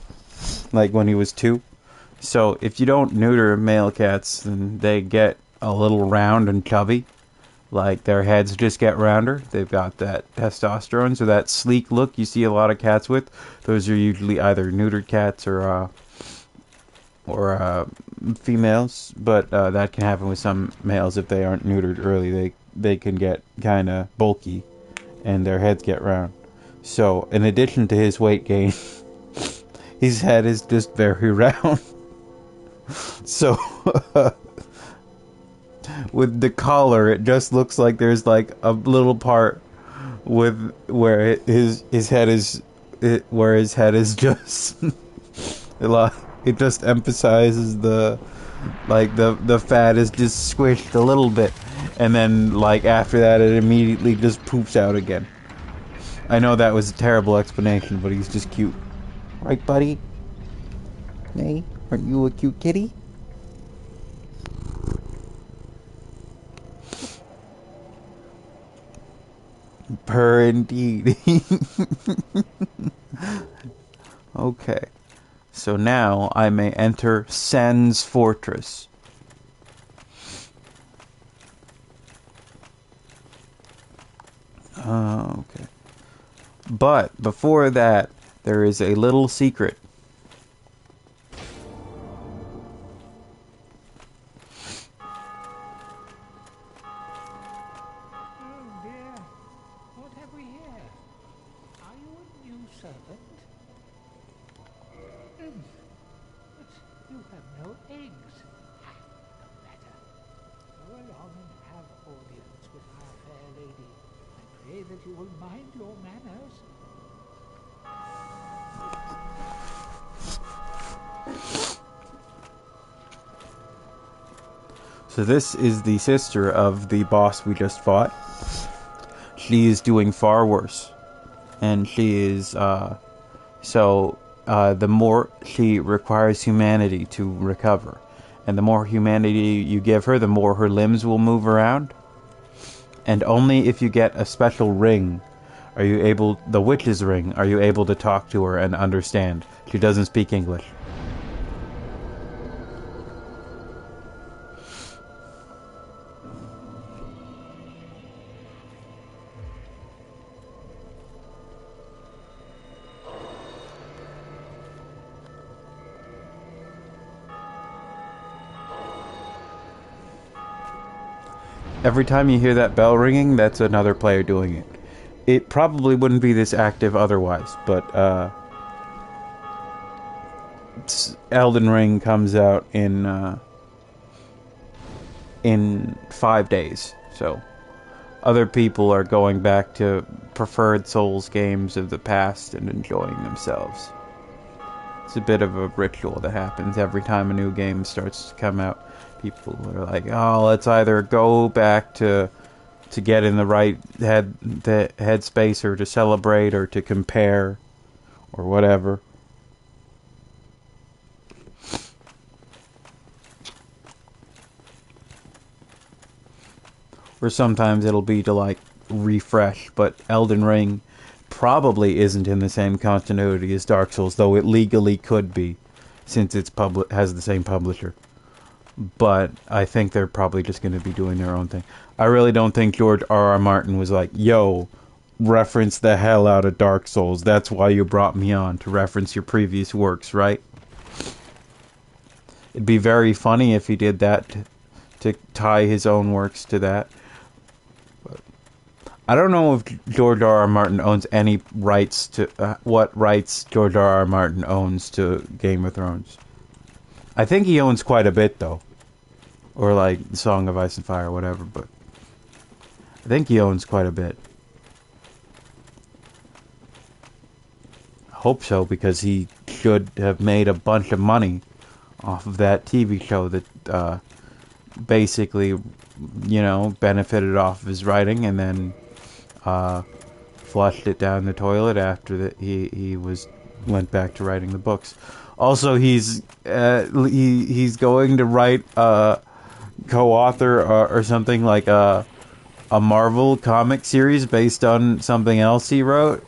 like when he was 2. So, if you don't neuter male cats, then they get a little round and chubby. Like, their heads just get rounder. They've got that testosterone, so that sleek look you see a lot of cats with. Those are usually either neutered cats or females. But that can happen with some males if they aren't neutered early. They can get kind of bulky, and their heads get round. So, in addition to his weight gain, his head is just very round. So... with the collar, it just looks like there's like a little part with where his head is just a lot. It just emphasizes the fat is just squished a little bit, and then like after that it immediately just poops out again. I know that was a terrible explanation, but he's just cute, right, buddy? Hey, aren't you a cute kitty? Per indeed. Okay. So now I may enter Sen's fortress. Okay. But before that, there is a little secret. You have no eggs. Ah, no matter. Go along and have audience with our fair lady. I pray that you will mind your manners. So this is the sister of the boss we just fought. She is doing far worse. And she is, the more she requires humanity to recover. And the more humanity you give her, the more her limbs will move around. And only if you get a special ring are you able, the witch's ring, are you able to talk to her and understand. She doesn't speak English. Every time you hear that bell ringing, that's another player doing it. It probably wouldn't be this active otherwise, but Elden Ring comes out in 5 days, so other people are going back to preferred Souls games of the past and enjoying themselves. It's a bit of a ritual that happens every time a new game starts to come out. People are like, oh, let's either go back to get in the right headspace, or to celebrate, or to compare, or whatever. Or sometimes it'll be to like refresh, but Elden Ring probably isn't in the same continuity as Dark Souls, though it legally could be, since it's has the same publisher. But I think they're probably just going to be doing their own thing. I really don't think George R.R. Martin was like, yo, reference the hell out of Dark Souls. That's why you brought me on, to reference your previous works, right? It'd be very funny if he did that to tie his own works to that. But I don't know if George R.R. Martin owns any rights to... what rights George R.R. Martin owns to Game of Thrones. I think he owns quite a bit, though. Or like Song of Ice and Fire or whatever, but I think he owns quite a bit. I hope so, because he should have made a bunch of money off of that TV show that basically, you know, benefited off of his writing, and then flushed it down the toilet after that he went back to writing the books. Also, he's going to write co-author or something like a Marvel comic series based on something else he wrote,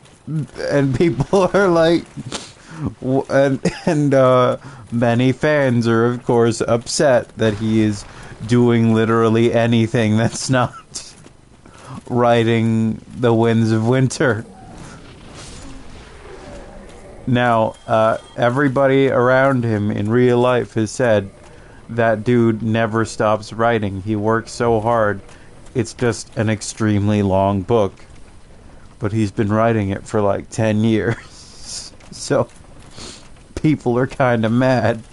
and people are like, and many fans are of course upset that he is doing literally anything that's not writing The Winds of Winter. Now, everybody around him in real life has said that dude never stops writing. He works so hard. It's just an extremely long book. But he's been writing it for like 10 years. So, people are kind of mad.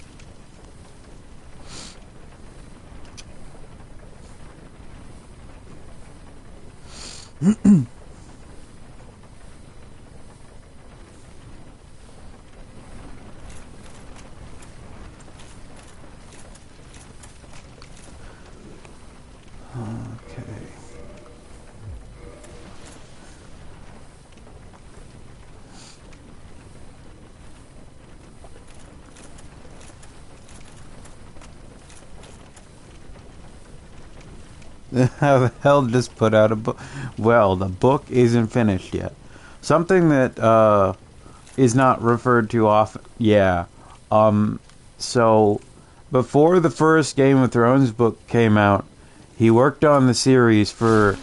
How the hell just put out a book? Well, the book isn't finished yet. Something that is not referred to often. Yeah. So, before the first Game of Thrones book came out, he worked on the series for...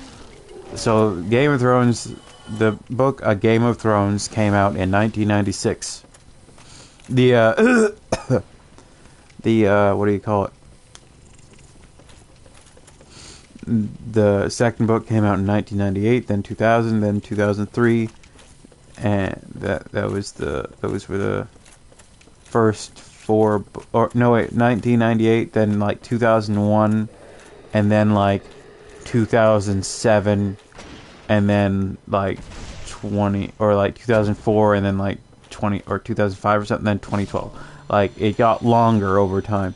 So, Game of Thrones... The book A Game of Thrones came out in 1996. The, what do you call it? The second book came out in 1998, then 2000, then 2003, and those were the first or no wait, 1998, then like 2001, and then like 2007, and then like 20 or like 2004, and then like 20 or 2005 or something, then 2012. Like it got longer over time.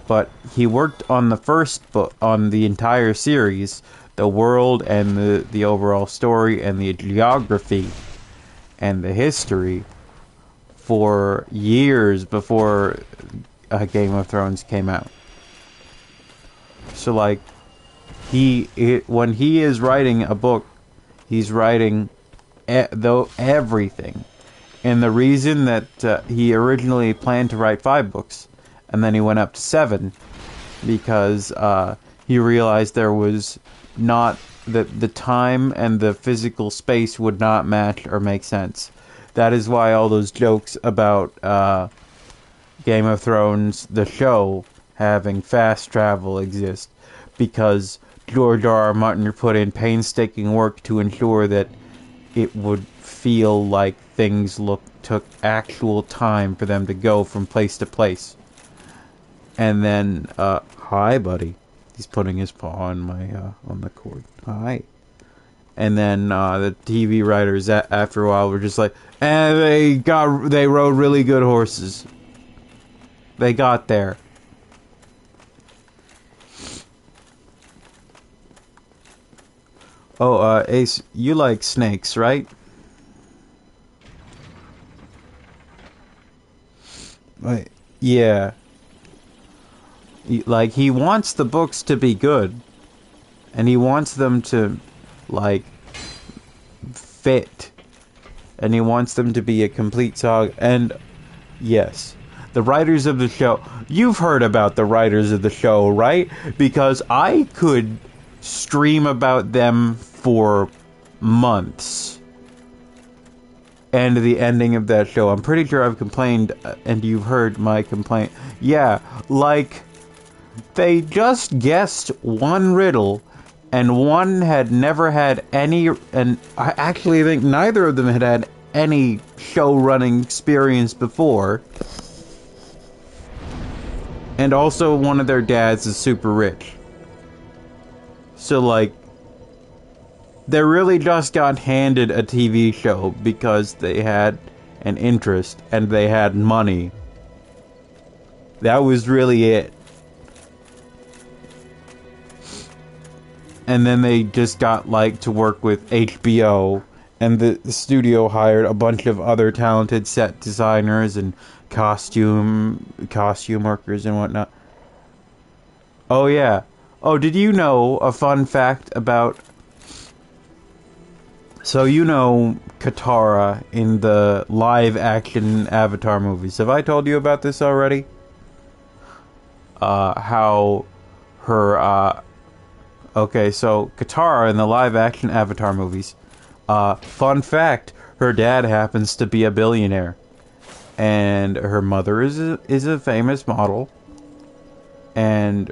But he worked on the first book, on the entire series, the world and the overall story and the geography and the history for years before Game of Thrones came out. So like when he is writing a book, he's writing everything. And the reason that he originally planned to write 5 books, and then he went up to 7, because he realized there was not the time and the physical space would not match or make sense. That is why all those jokes about Game of Thrones, the show, having fast travel exist, because George R.R. Martin put in painstaking work to ensure that it would feel like things took actual time for them to go from place to place. And then, hi, buddy. He's putting his paw on on the cord. Hi. And then the TV writers after a while were just like, they rode really good horses. They got there. Oh, Ace, you like snakes, right? Right. Yeah. Like, he wants the books to be good. And he wants them to, like, fit. And he wants them to be a complete saga. And, yes, the writers of the show... You've heard about the writers of the show, right? Because I could stream about them for months. And the ending of that show. I'm pretty sure I've complained, and you've heard my complaint. Yeah, like... They just guessed one riddle, and one had never had any, and I actually think neither of them had any show running experience before. And also one of their dads is super rich. So like, they really just got handed a TV show because they had an interest and they had money. That was really it. And then they just got, like, to work with HBO, and the studio hired a bunch of other talented set designers and costume workers and whatnot. Oh, yeah. Oh, did you know a fun fact about... So, you know Katara in the live-action Avatar movies. Have I told you about this already? How her, Okay, so Katara in the live-action Avatar movies. Fun fact: her dad happens to be a billionaire, and her mother is a famous model. And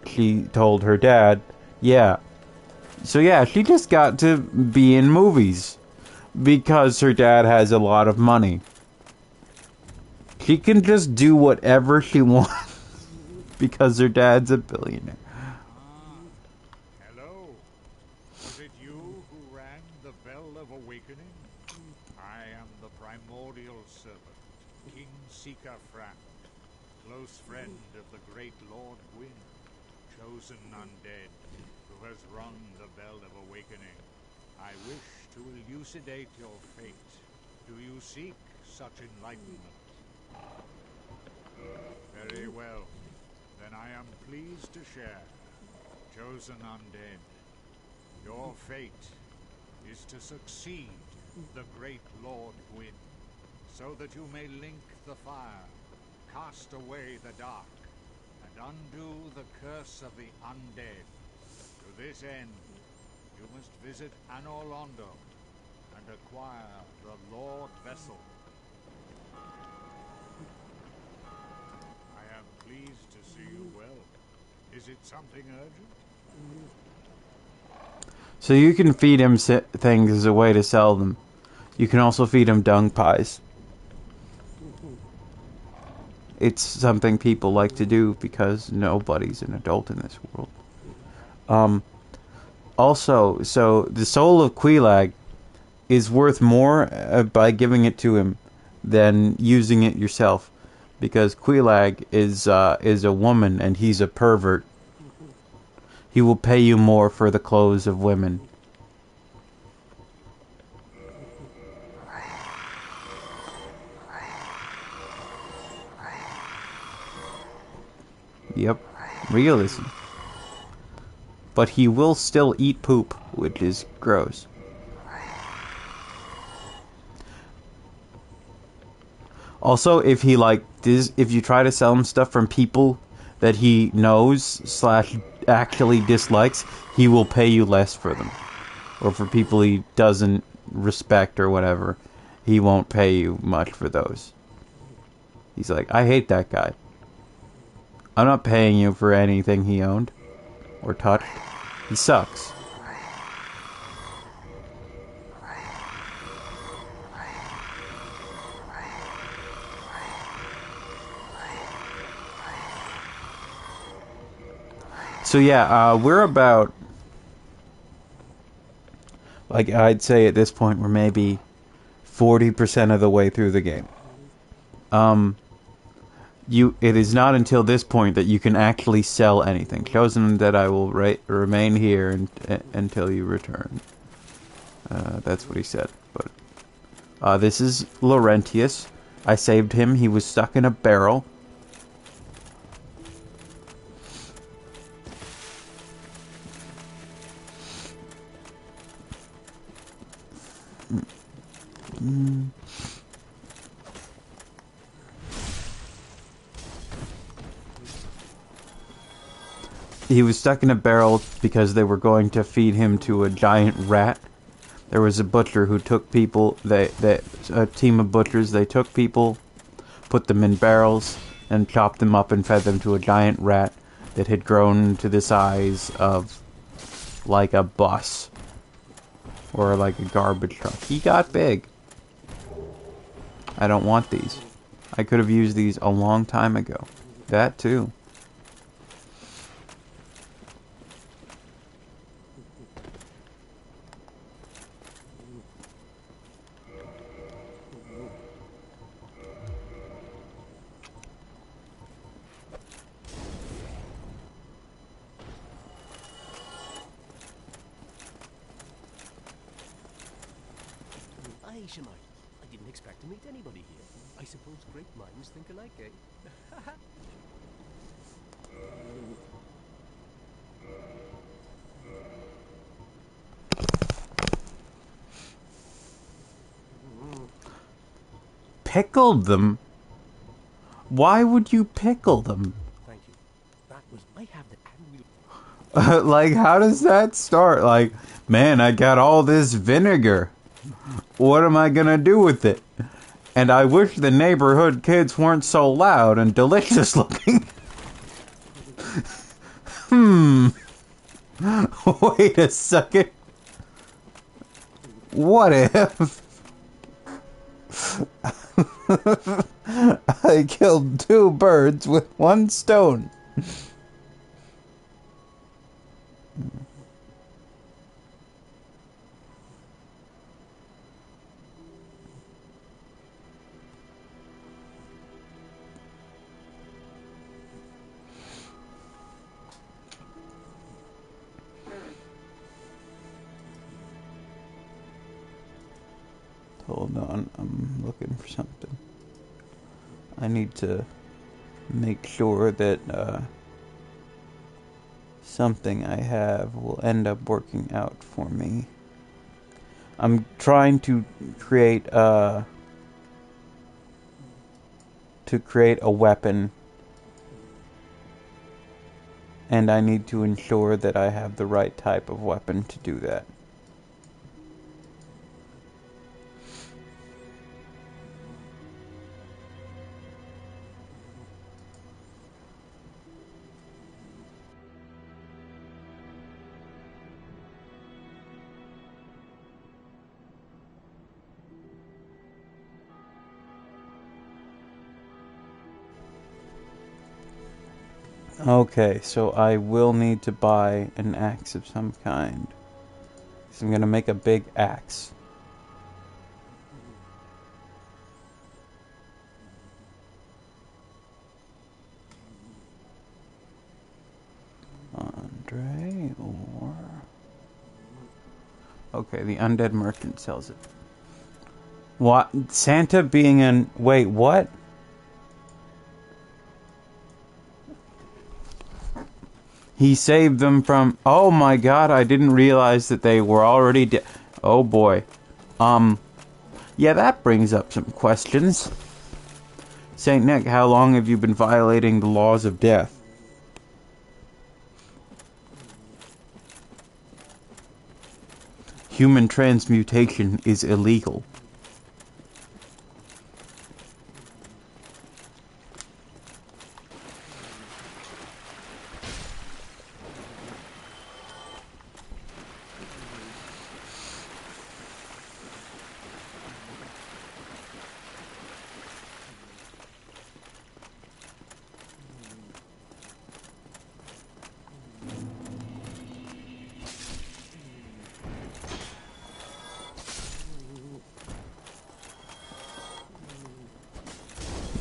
she told her dad, yeah. So yeah, she just got to be in movies because her dad has a lot of money. She can just do whatever she wants because her dad's a billionaire. Close friend of the great Lord Gwyn, chosen undead, who has rung the bell of awakening. I wish to elucidate your fate. Do you seek such enlightenment? Very well. Then I am pleased to share. Chosen undead, your fate is to succeed the great Lord Gwyn, so that you may link the fire, cast away the dark, and undo the curse of the undead. To this end, you must visit Anor Londo and acquire the Lord Vessel. I am pleased to see you well. Is it something urgent? So you can feed him things as a way to sell them. You can also feed him dung pies. It's something people like to do because nobody's an adult in this world. Also, so the soul of Quelaag is worth more by giving it to him than using it yourself, because Quelaag is a woman and he's a pervert. He will pay you more for the clothes of women. Yep, realism. But he will still eat poop, which is gross. Also, if he if you try to sell him stuff from people that he knows / actually dislikes, he will pay you less for them. Or for people he doesn't respect or whatever, he won't pay you much for those. He's like, I hate that guy. I'm not paying you for anything he owned or touched. He sucks. So yeah, we're about, like, I'd say at this point we're maybe 40% of the way through the game. It is not until this point that you can actually sell anything. Chosen that I will remain here until you return. That's what he said. But this is Laurentius. I saved him. He was stuck in a barrel. He was stuck in a barrel because they were going to feed him to a giant rat. There was a butcher who took people, a team of butchers, they took people, put them in barrels, and chopped them up and fed them to a giant rat that had grown to the size of, like, a bus. Or like a garbage truck. He got big. I don't want these. I could have used these a long time ago. That too. Aye, Shemai. I didn't expect to meet anybody here. I suppose great minds think alike, eh? Pickled them? Why would you pickle them? Thank you. That was... I have the... Like, how does that start? Like, man, I got all this vinegar. What am I gonna do with it? And I wish the neighborhood kids weren't so loud and delicious looking. Wait a second. What if I killed 2 birds with 1 stone? Hold on, I'm looking for something. I need to make sure that something I have will end up working out for me. I'm trying to create a weapon, and I need to ensure that I have the right type of weapon to do that. Okay, so I will need to buy an axe of some kind. So I'm gonna make a big axe. Andre, or... Okay, the undead merchant sells it. What? Santa being an... Wait, what? He saved them from... Oh my god, I didn't realize that they were already dead. Oh boy. Yeah, that brings up some questions. Saint Nick, how long have you been violating the laws of death? Human transmutation is illegal.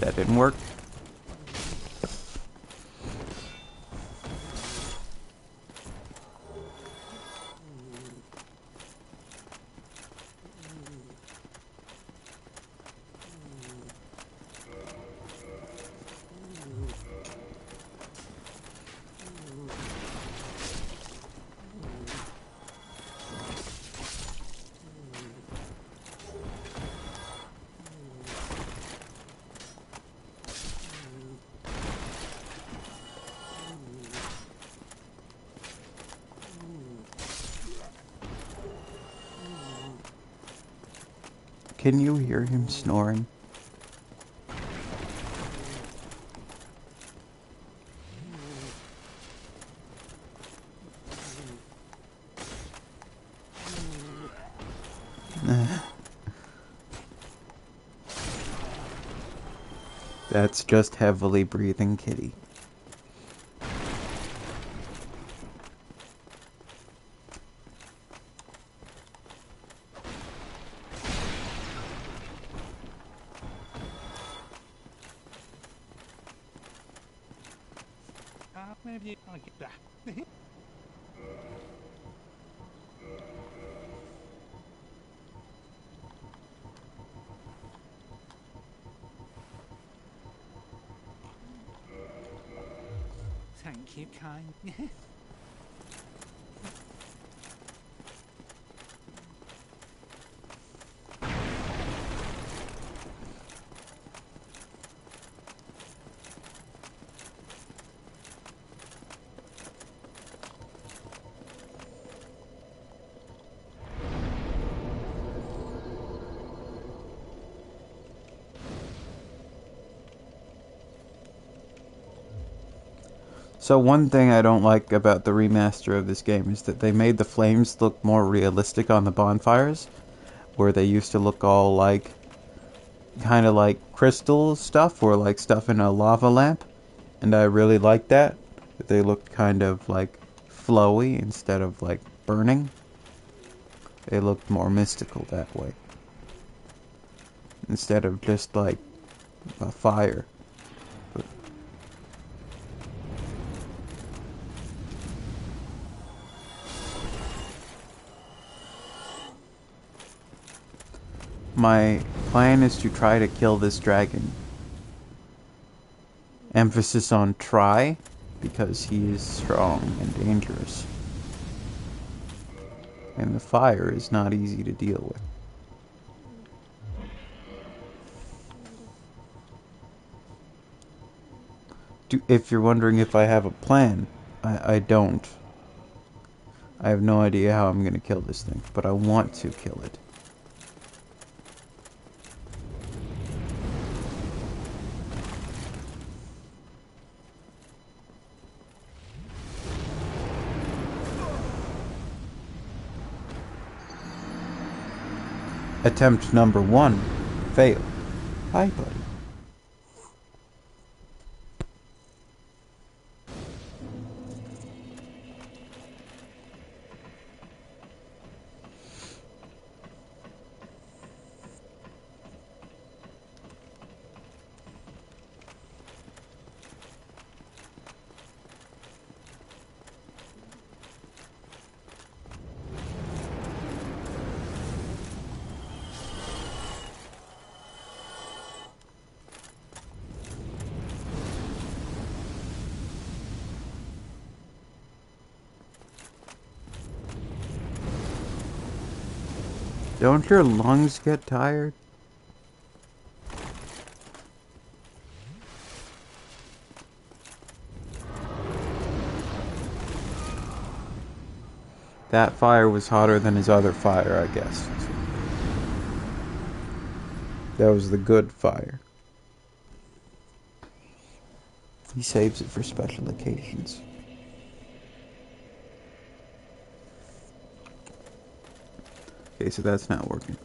That didn't work. Can you hear him snoring? That's just heavily breathing kitty. Maybe I'll get that. Thank you, kind. So one thing I don't like about the remaster of this game is that they made the flames look more realistic on the bonfires, where they used to look all like, kind of like crystal stuff, or like stuff in a lava lamp, and I really like that. They looked kind of like flowy instead of like burning. They looked more mystical that way, instead of just like a fire. My plan is to try to kill this dragon. Emphasis on try, because he is strong and dangerous. And the fire is not easy to deal with. If you're wondering if I have a plan, I don't. I have no idea how I'm going to kill this thing, but I want to kill it. Attempt number 1 failed. Hi, buddy. Don't your lungs get tired? That fire was hotter than his other fire, I guess. That was the good fire. He saves it for special occasions. Okay, so that's not working.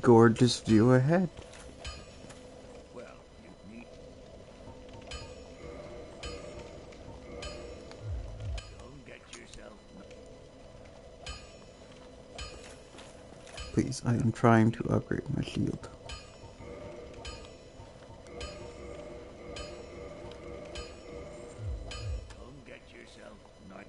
gorgeous view ahead. Well, you need. Don't get yourself. Please, I am trying to upgrade my shield. Don't get yourself. Not.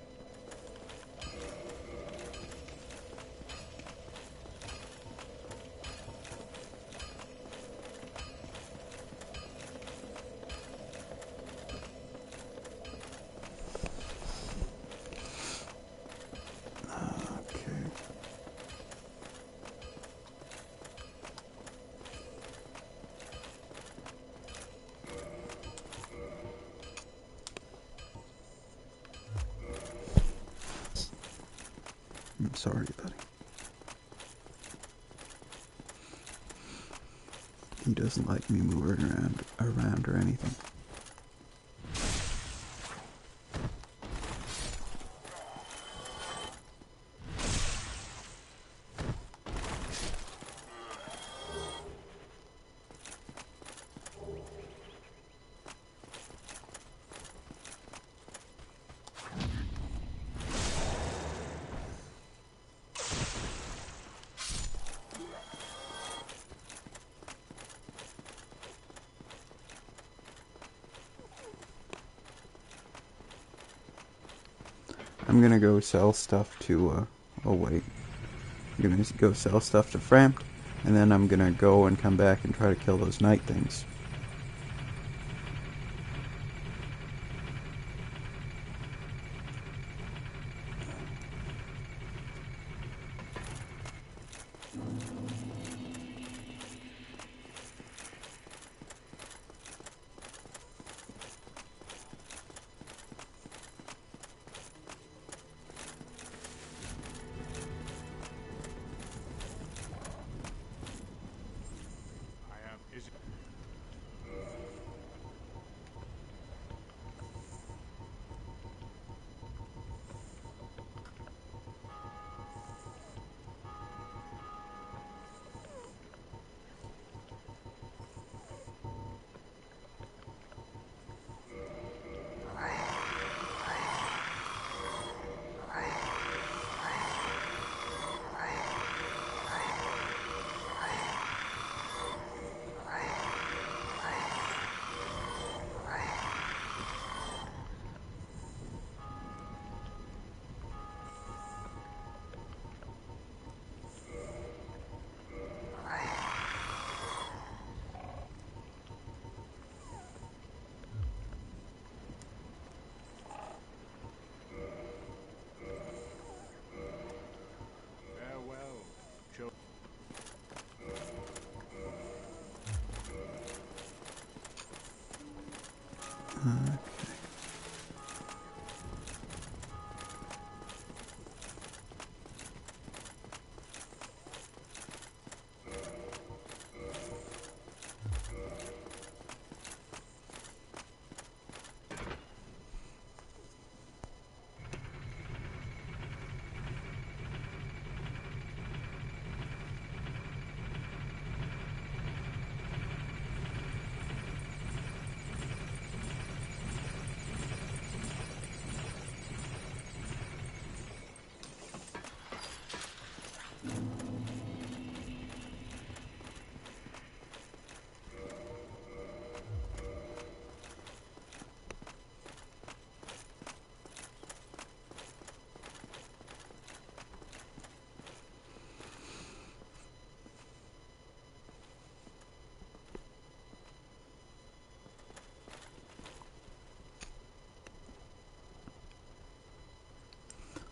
Okay. I'm sorry, buddy. He doesn't like me moving around or anything. I'm gonna go sell stuff to, oh wait. I'm gonna go sell stuff to Frampt, and then I'm gonna go and come back and try to kill those night things. I am. Is it? Farewell, Joe.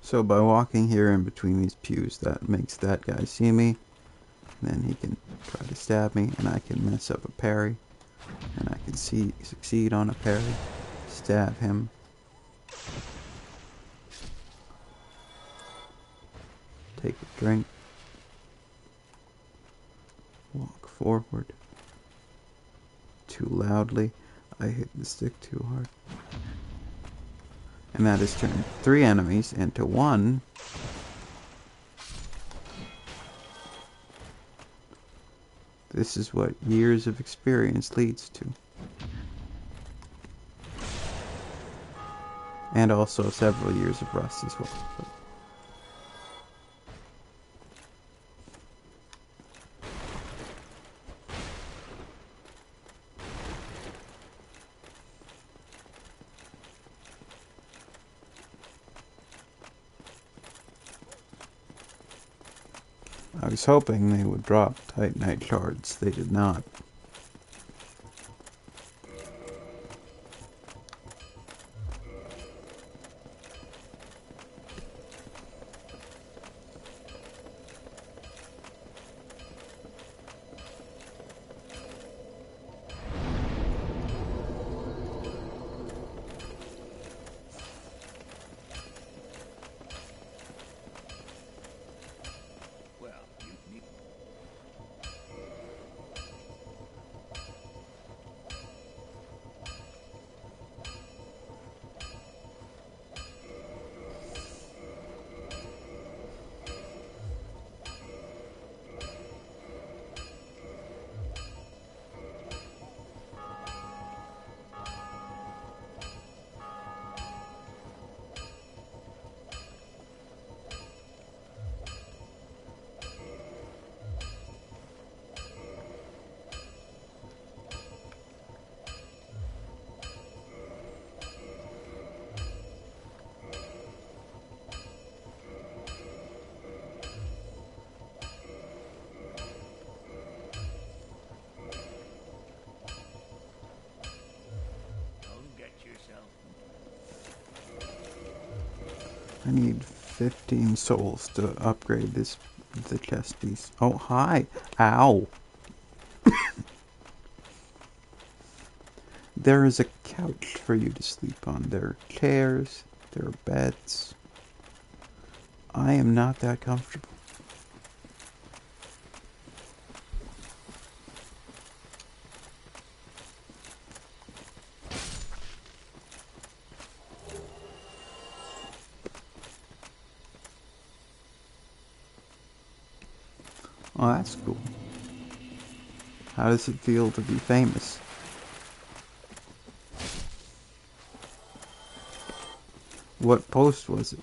So by walking here in between these pews, that makes that guy see me. Then he can try to stab me, and I can mess up a parry. And I can succeed on a parry. Stab him. Take a drink. Walk forward. Too loudly. I hit the stick too hard. And that has turned 3 enemies into 1. This is what years of experience leads to. And also several years of rust as well. But I was hoping they would drop Titanite shards. They did not. I need 15 souls to upgrade the chest piece. Oh, hi! Ow! There is a couch for you to sleep on. There are chairs. There are beds. I am not that comfortable. Oh, that's cool. How does it feel to be famous? What post was it?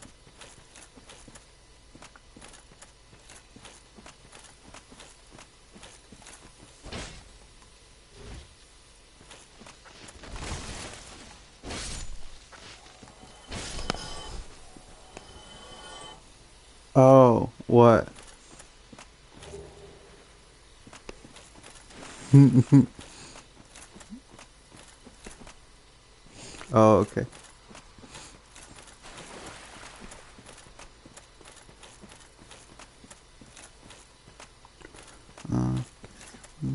Oh, what? Oh, okay.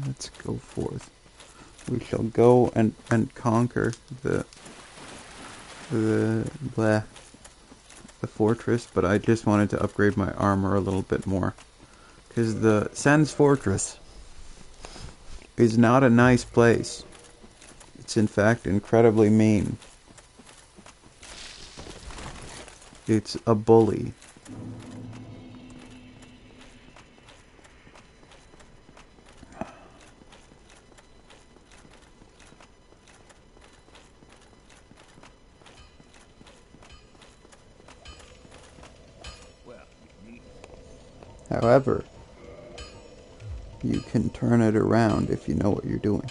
Let's go forth. We shall go and conquer the fortress, but I just wanted to upgrade my armor a little bit more. Because the Sen's fortress is not a nice place. It's in fact incredibly mean. It's a bully. However, you can turn it around if you know what you're doing.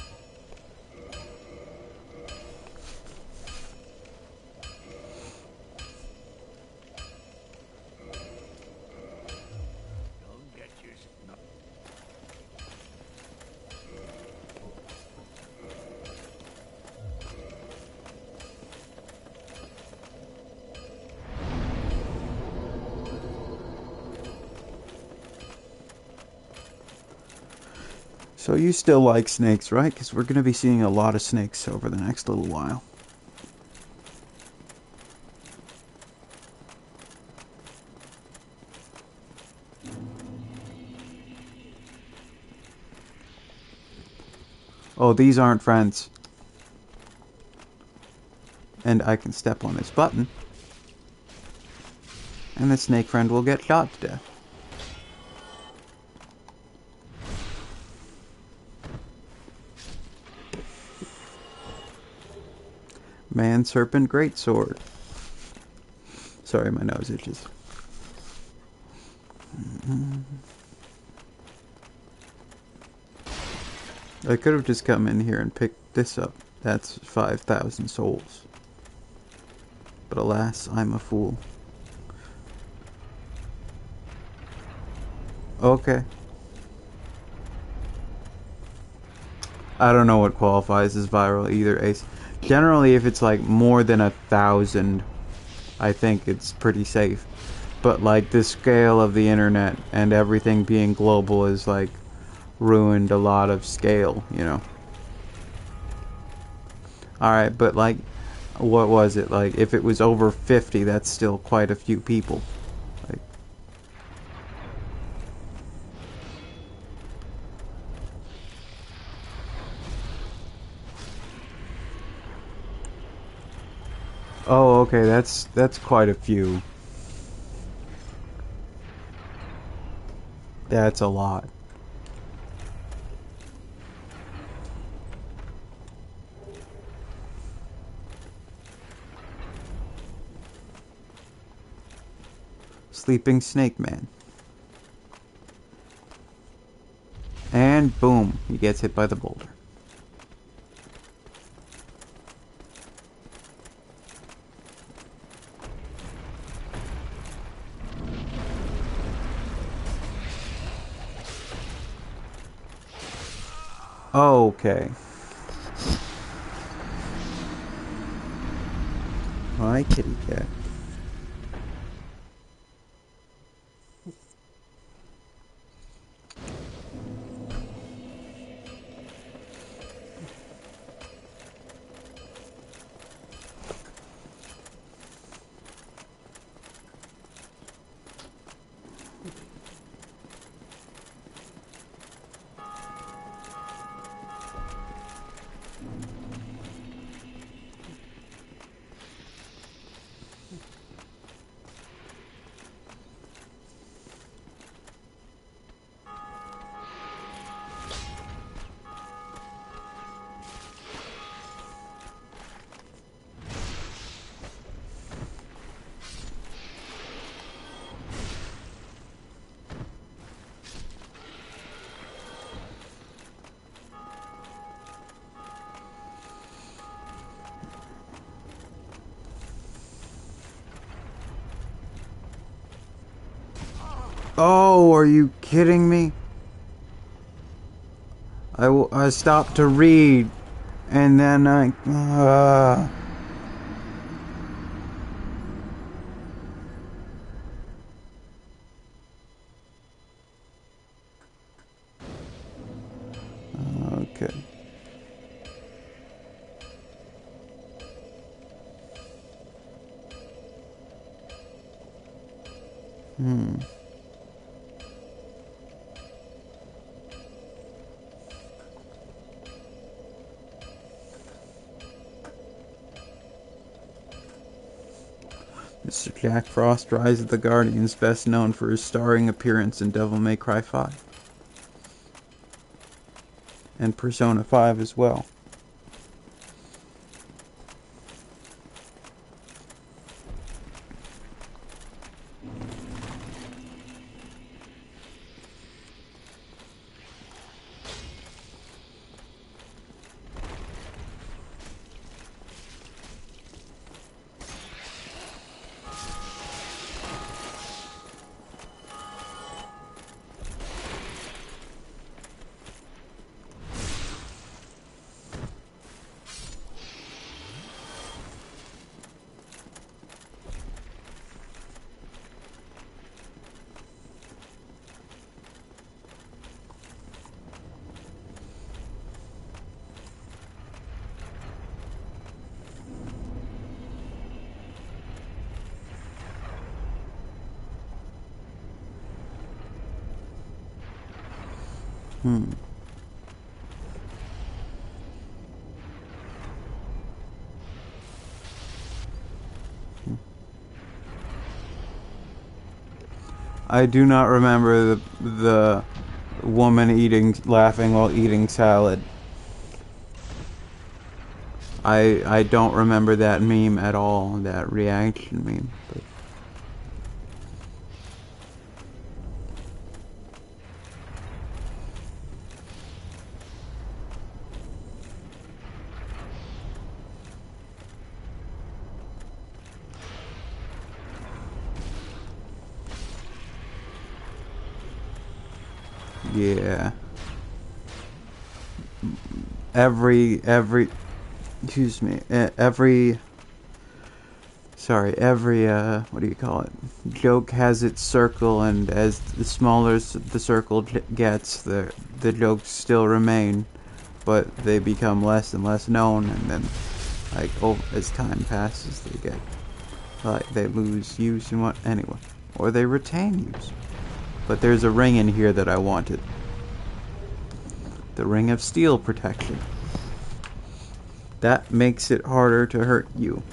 So you still like snakes, right? Because we're going to be seeing a lot of snakes over the next little while. Oh, these aren't friends. And I can step on this button, and the snake friend will get shot to death. Man Serpent Greatsword. Sorry, my nose itches. I could have just come in here and picked this up. That's 5,000 souls. But alas, I'm a fool. Okay. I don't know what qualifies as viral either, Ace. Generally, if it's like more than 1,000, I think it's pretty safe. But like the scale of the internet and everything being global is like ruined a lot of scale, you know. Alright, but like, what was it? Like, if it was over 50, that's still quite a few people. Like, oh, okay, that's quite a few. That's a lot. Sleeping Snake Man. And boom, he gets hit by the boulder. Okay. My kitty cat. Oh, are you kidding me? I stopped to read, and then okay. Mr. Jack Frost, Rise of the Guardians, best known for his starring appearance in Devil May Cry 5. And Persona 5 as well. I do not remember the woman laughing while eating salad. I don't remember that meme at all, that reaction meme. But yeah. Every excuse me, every what do you call it, joke has its circle, and as the smaller the circle gets, the jokes still remain, but they become less and less known, and then like as time passes they get like they lose use and what anyway, or they retain use. But there's a ring in here that I wanted. The ring of steel protection. That makes it harder to hurt you.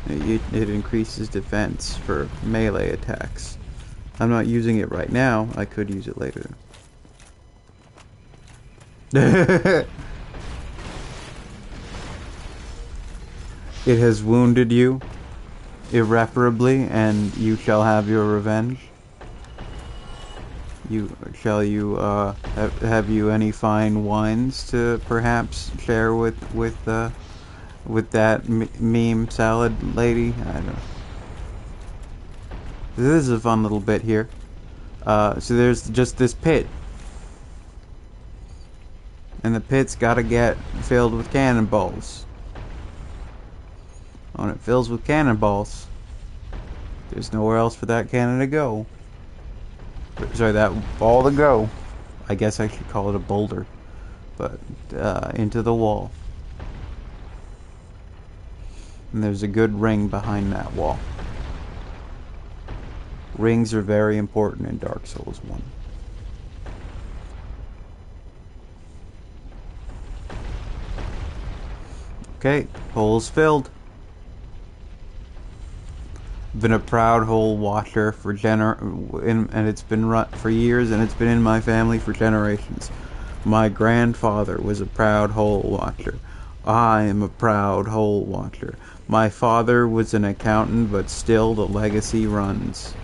It increases defense for melee attacks. I'm not using it right now. I could use it later. It has wounded you irreparably, and you shall have your revenge. Have you any fine wines to perhaps share with that meme salad lady? I don't know. This is a fun little bit here. So there's just this pit, and the pit's got to get filled with cannonballs. When it fills with cannonballs, there's nowhere else for that cannon to go. Sorry, that ball to go. I guess I should call it a boulder. But, into the wall. And there's a good ring behind that wall. Rings are very important in Dark Souls 1. Okay, hole's filled. Been a proud hole watcher for and it's been run for years, and it's been in my family for generations. My grandfather was a proud hole watcher. I am a proud hole watcher. My father was an accountant, but still the legacy runs.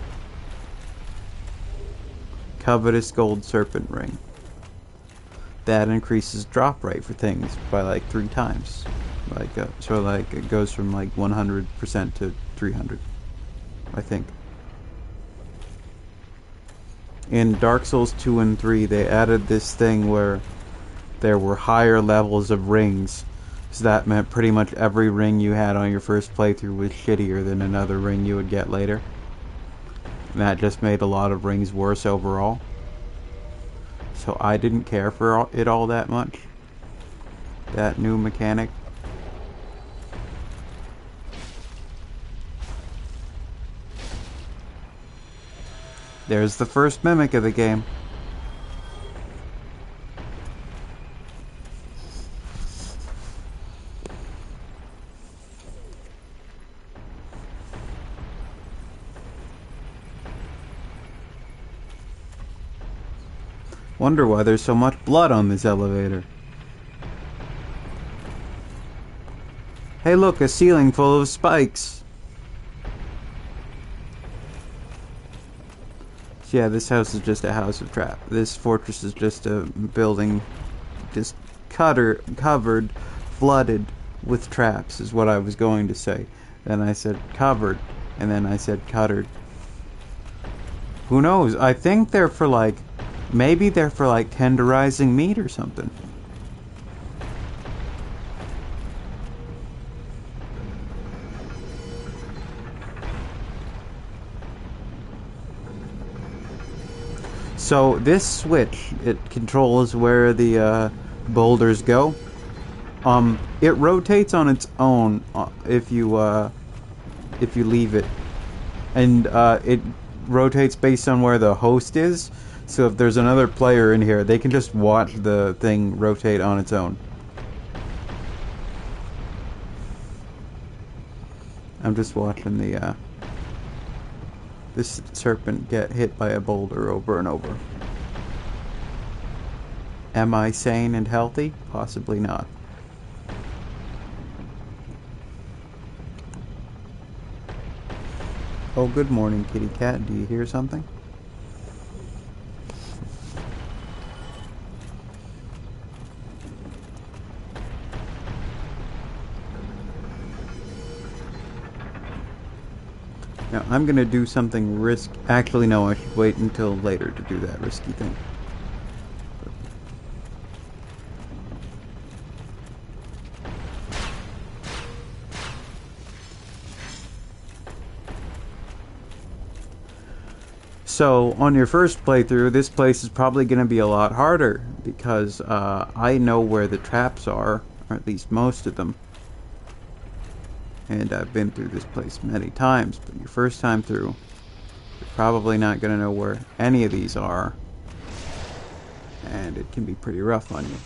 Covetous gold serpent ring. That increases drop rate for things by like 3 times. So it goes from like 100% to 300. I think. In Dark Souls 2 and 3, they added this thing where there were higher levels of rings. So that meant pretty much every ring you had on your first playthrough was shittier than another ring you would get later. And that just made a lot of rings worse overall. So I didn't care for it all that much. That new mechanic. There's the first mimic of the game. Wonder why there's so much blood on this elevator. Hey look, a ceiling full of spikes. Yeah, this house is just a house of trap. This fortress is just a building, just covered, flooded with traps, is what I was going to say. Then I said covered, and then I said cuttered. Who knows? I think they're for like, maybe they're for like tenderizing meat or something. So this switch, it controls where the boulders go. It rotates on its own if you leave it, and it rotates based on where the host is. So if there's another player in here, they can just watch the thing rotate on its own. I'm just watching the this serpent get hit by a boulder over and over. Am I sane and healthy? Possibly not. Oh, good morning, kitty cat. Do you hear something? Now, I'm gonna do something Actually, no, I should wait until later to do that risky thing. So, on your first playthrough, this place is probably going to be a lot harder, because I know where the traps are, or at least most of them. And I've been through this place many times, but your first time through, you're probably not going to know where any of these are. And it can be pretty rough on you.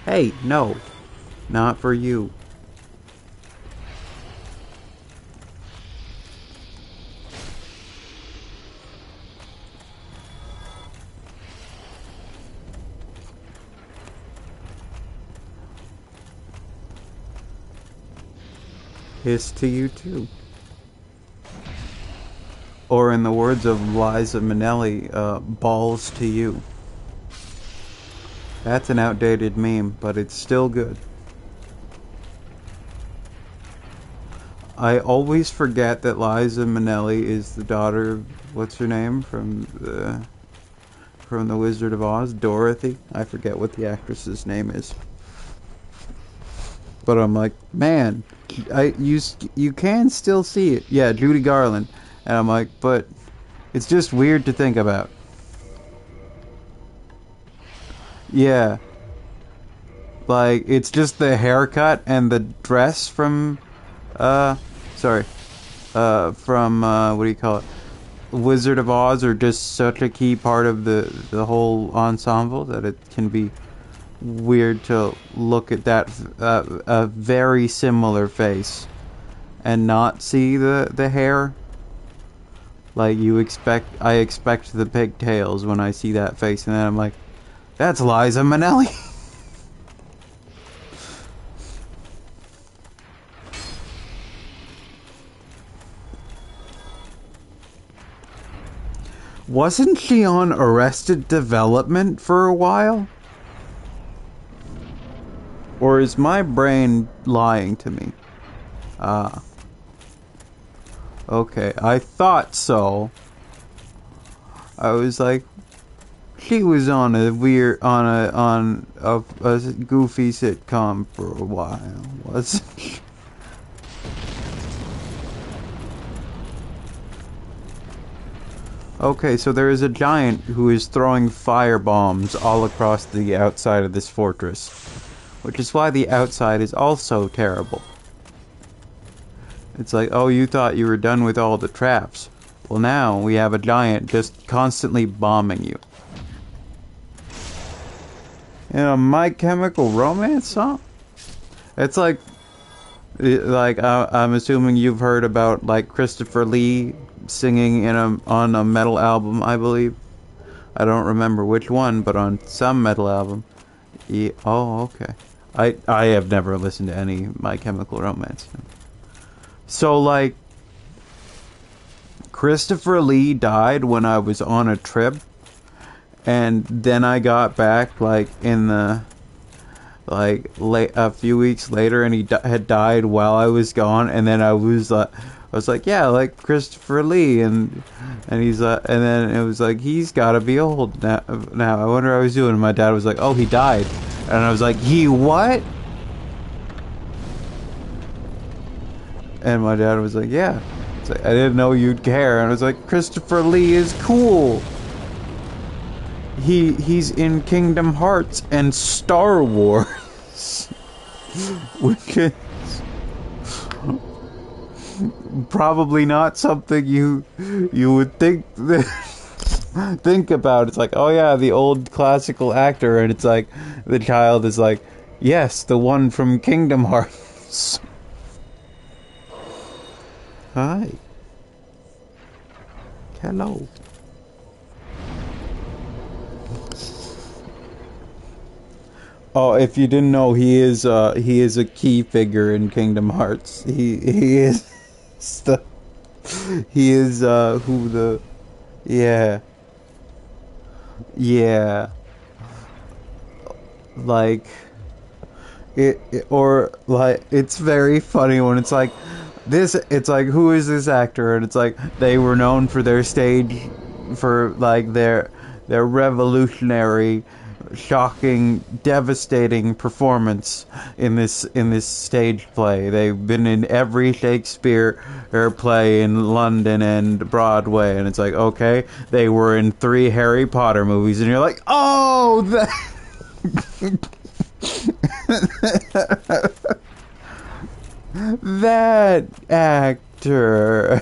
Hey, no. Not for you. Hiss to you too. Or in the words of Liza Minnelli, balls to you. That's an outdated meme, but it's still good. I always forget that Liza Minnelli is the daughter of, what's her name, from the Wizard of Oz, Dorothy. I forget what the actress's name is. But I'm like, man, you can still see it. Yeah, Judy Garland. And I'm like, but it's just weird to think about. Yeah. Like, it's just the haircut and the dress from, what do you call it? Wizard of Oz are just such a key part of the whole ensemble that it can be weird to look at that a very similar face and not see the hair. Like I expect the pigtails when I see that face, and then I'm like, that's Liza Minnelli. Wasn't she on Arrested Development for a while? Or is my brain lying to me? Okay, I thought so. I was like, she was on a goofy sitcom for a while, wasn't she? Okay, so there is a giant who is throwing fire bombs all across the outside of this fortress, which is why the outside is also terrible. It's like, oh, you thought you were done with all the traps. Well, now we have a giant just constantly bombing you. In a My Chemical Romance song? It's like I'm assuming you've heard about like Christopher Lee singing on a metal album, I believe. I don't remember which one, but on some metal album. Yeah, oh, okay. I have never listened to any My Chemical Romance. So, like, Christopher Lee died when I was on a trip, and then I got back, like, a few weeks later, and he had died while I was gone, and then I was like, yeah, like Christopher Lee, and he's and then it was like, he's gotta be old now. I wonder how he's doing. And my dad was like, oh, he died, and I was like, he what? And my dad was like, yeah. It's like, I didn't know you'd care. And I was like, Christopher Lee is cool. He's in Kingdom Hearts and Star Wars. Which is probably not something you would think about. It's like, oh yeah, the old classical actor, and it's like the child is like, yes, the one from Kingdom Hearts. Hi. Hello. Oh, if you didn't know, he is a key figure in Kingdom Hearts. He is the He is who the yeah. Yeah. Like or like it's very funny when it's like this it's like who is this actor, and it's like they were known for their stage for like their revolutionary, shocking, devastating performance in this stage play. They've been in every Shakespeare play in London and Broadway, and it's like, okay, they were in 3 Harry Potter movies, and you're like, oh, that actor.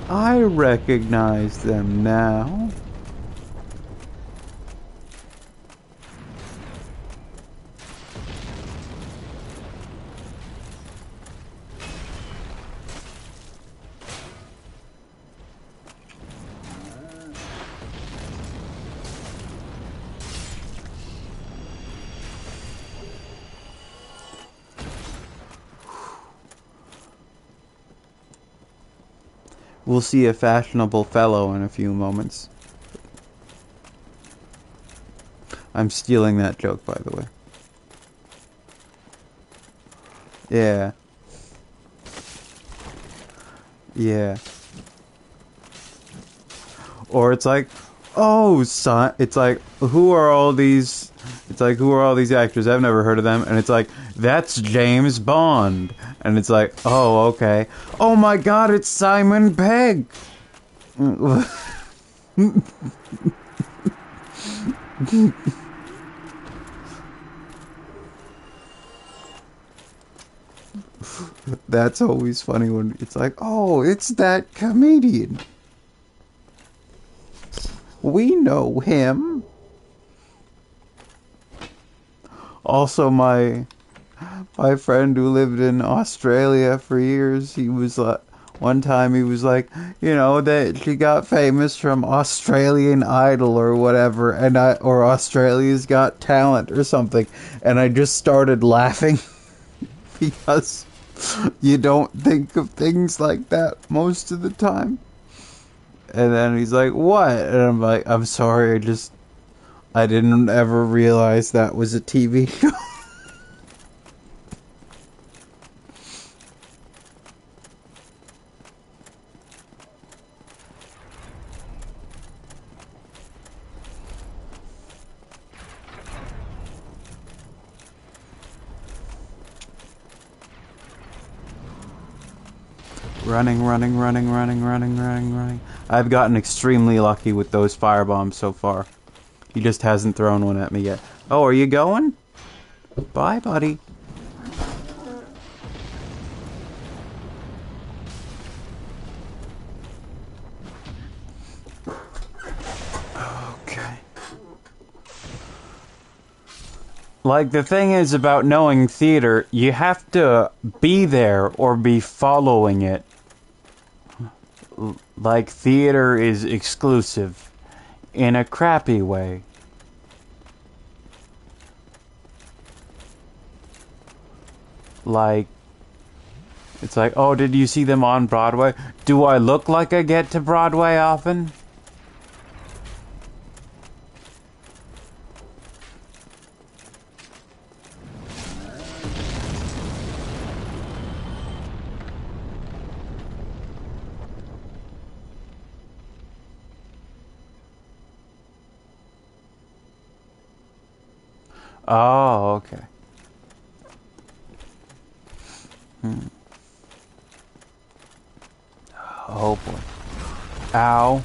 I recognize them now. We'll see a fashionable fellow in a few moments. I'm stealing that joke, by the way. Yeah. Yeah. Or it's like, oh, son. It's like, who are all these? It's like, who are all these actors? I've never heard of them. And it's like, that's James Bond. And it's like, oh, okay. Oh my God, it's Simon Pegg. That's always funny when it's like, oh, it's that comedian. We know him. Also, my friend who lived in Australia for years, he was like, one time he was like, you know, that she got famous from Australian Idol or whatever, or Australia's Got Talent or something, and I just started laughing because you don't think of things like that most of the time. And then he's like, what? And I'm like, I'm sorry, I didn't ever realize that was a TV show. Running. I've gotten extremely lucky with those firebombs so far. He just hasn't thrown one at me yet. Oh, are you going? Bye, buddy. Okay. Like, the thing is about knowing theater, you have to be there or be following it. Like, theater is exclusive in a crappy way. Like, it's like, oh, did you see them on Broadway? Do I look like I get to Broadway often? Oh, okay. Oh boy. Ow.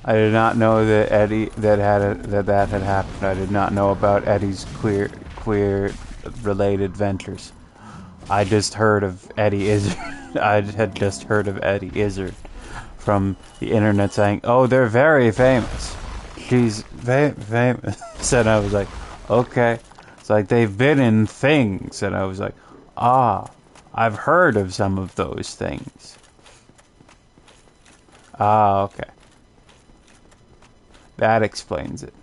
I did not know that that had happened. I did not know about Eddie's queer related ventures. I just heard of Eddie Izzard. I had just heard of Eddie Izzard from the internet saying, "Oh, they're very famous. She's famous." And I was like, "Okay." It's like they've been in things, and I was like, "Ah, I've heard of some of those things." Ah, okay. That explains it.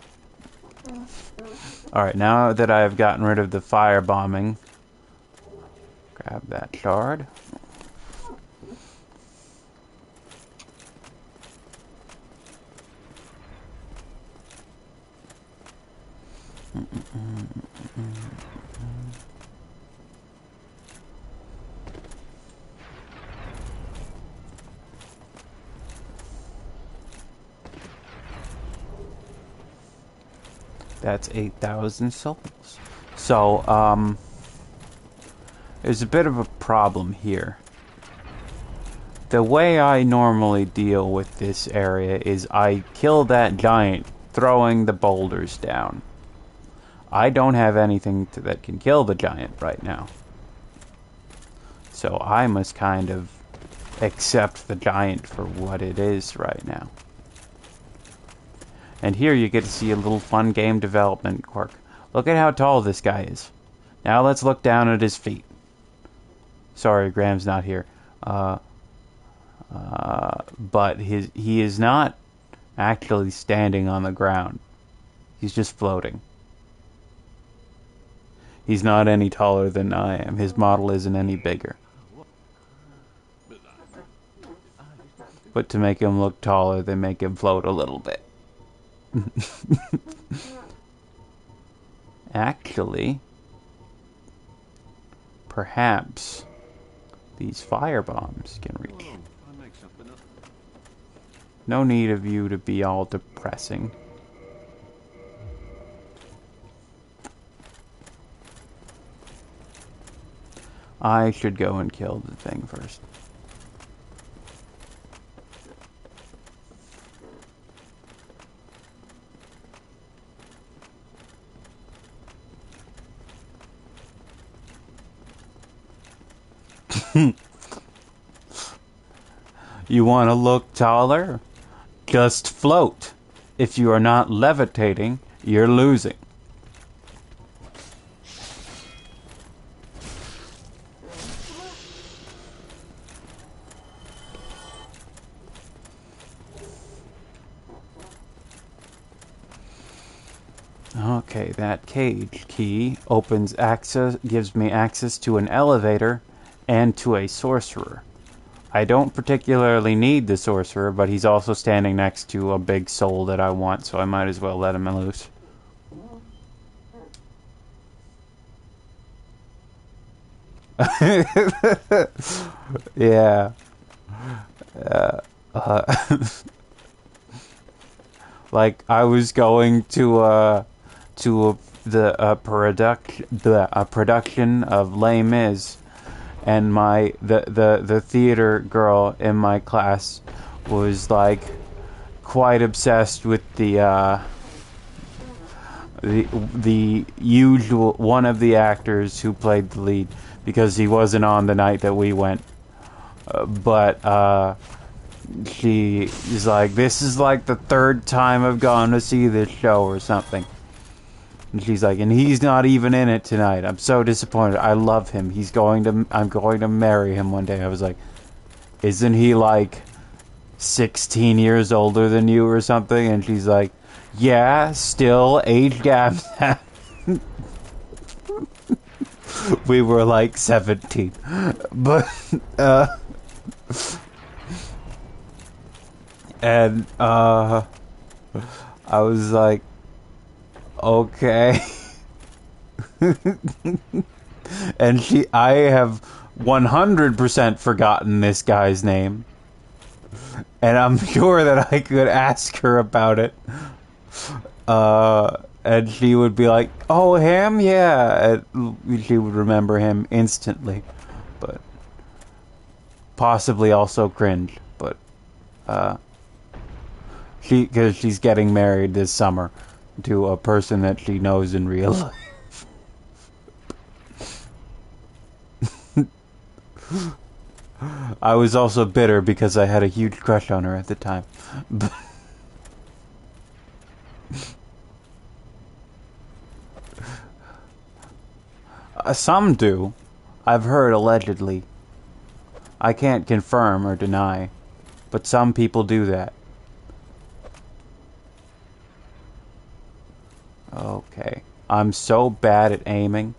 Alright, now that I've gotten rid of the firebombing, grab that shard. That's 8,000 souls. So, there's a bit of a problem here. The way I normally deal with this area is I kill that giant, throwing the boulders down. I don't have anything that can kill the giant right now. So I must kind of accept the giant for what it is right now. And here you get to see a little fun game development quirk. Look at how tall this guy is. Now let's look down at his feet. Sorry, Graham's not here. But he is not actually standing on the ground. He's just floating. He's not any taller than I am. His model isn't any bigger. But to make him look taller, they make him float a little bit. Actually, perhaps these fire bombs can reach. No need of you to be all depressing. I should go and kill the thing first. You want to look taller? Just float. If you are not levitating, you're losing. Okay, that cage key opens access, gives me access to an elevator and to a sorcerer. I don't particularly need the sorcerer, but he's also standing next to a big soul that I want, so I might as well let him loose. Yeah. Like I was going to the production of Les Mis, and the theater girl in my class was like quite obsessed with the usual one of the actors who played the lead, because he wasn't on the night that we went, but she is like, this is like the third time I've gone to see this show or something. And she's like, and he's not even in it tonight. I'm so disappointed. I love him. I'm going to marry him one day. I was like, isn't he like 16 years older than you or something? And she's like, yeah, still age gap. We were like 17. But, and, I was like, okay. And I have 100% forgotten this guy's name. And I'm sure that I could ask her about it. And she would be like, oh, him? Yeah. And she would remember him instantly. But possibly also cringe. But, because she's getting married this summer to a person that she knows in real life. I was also bitter because I had a huge crush on her at the time. Some do. I've heard allegedly. I can't confirm or deny, But some people do that. Okay. I'm so bad at aiming.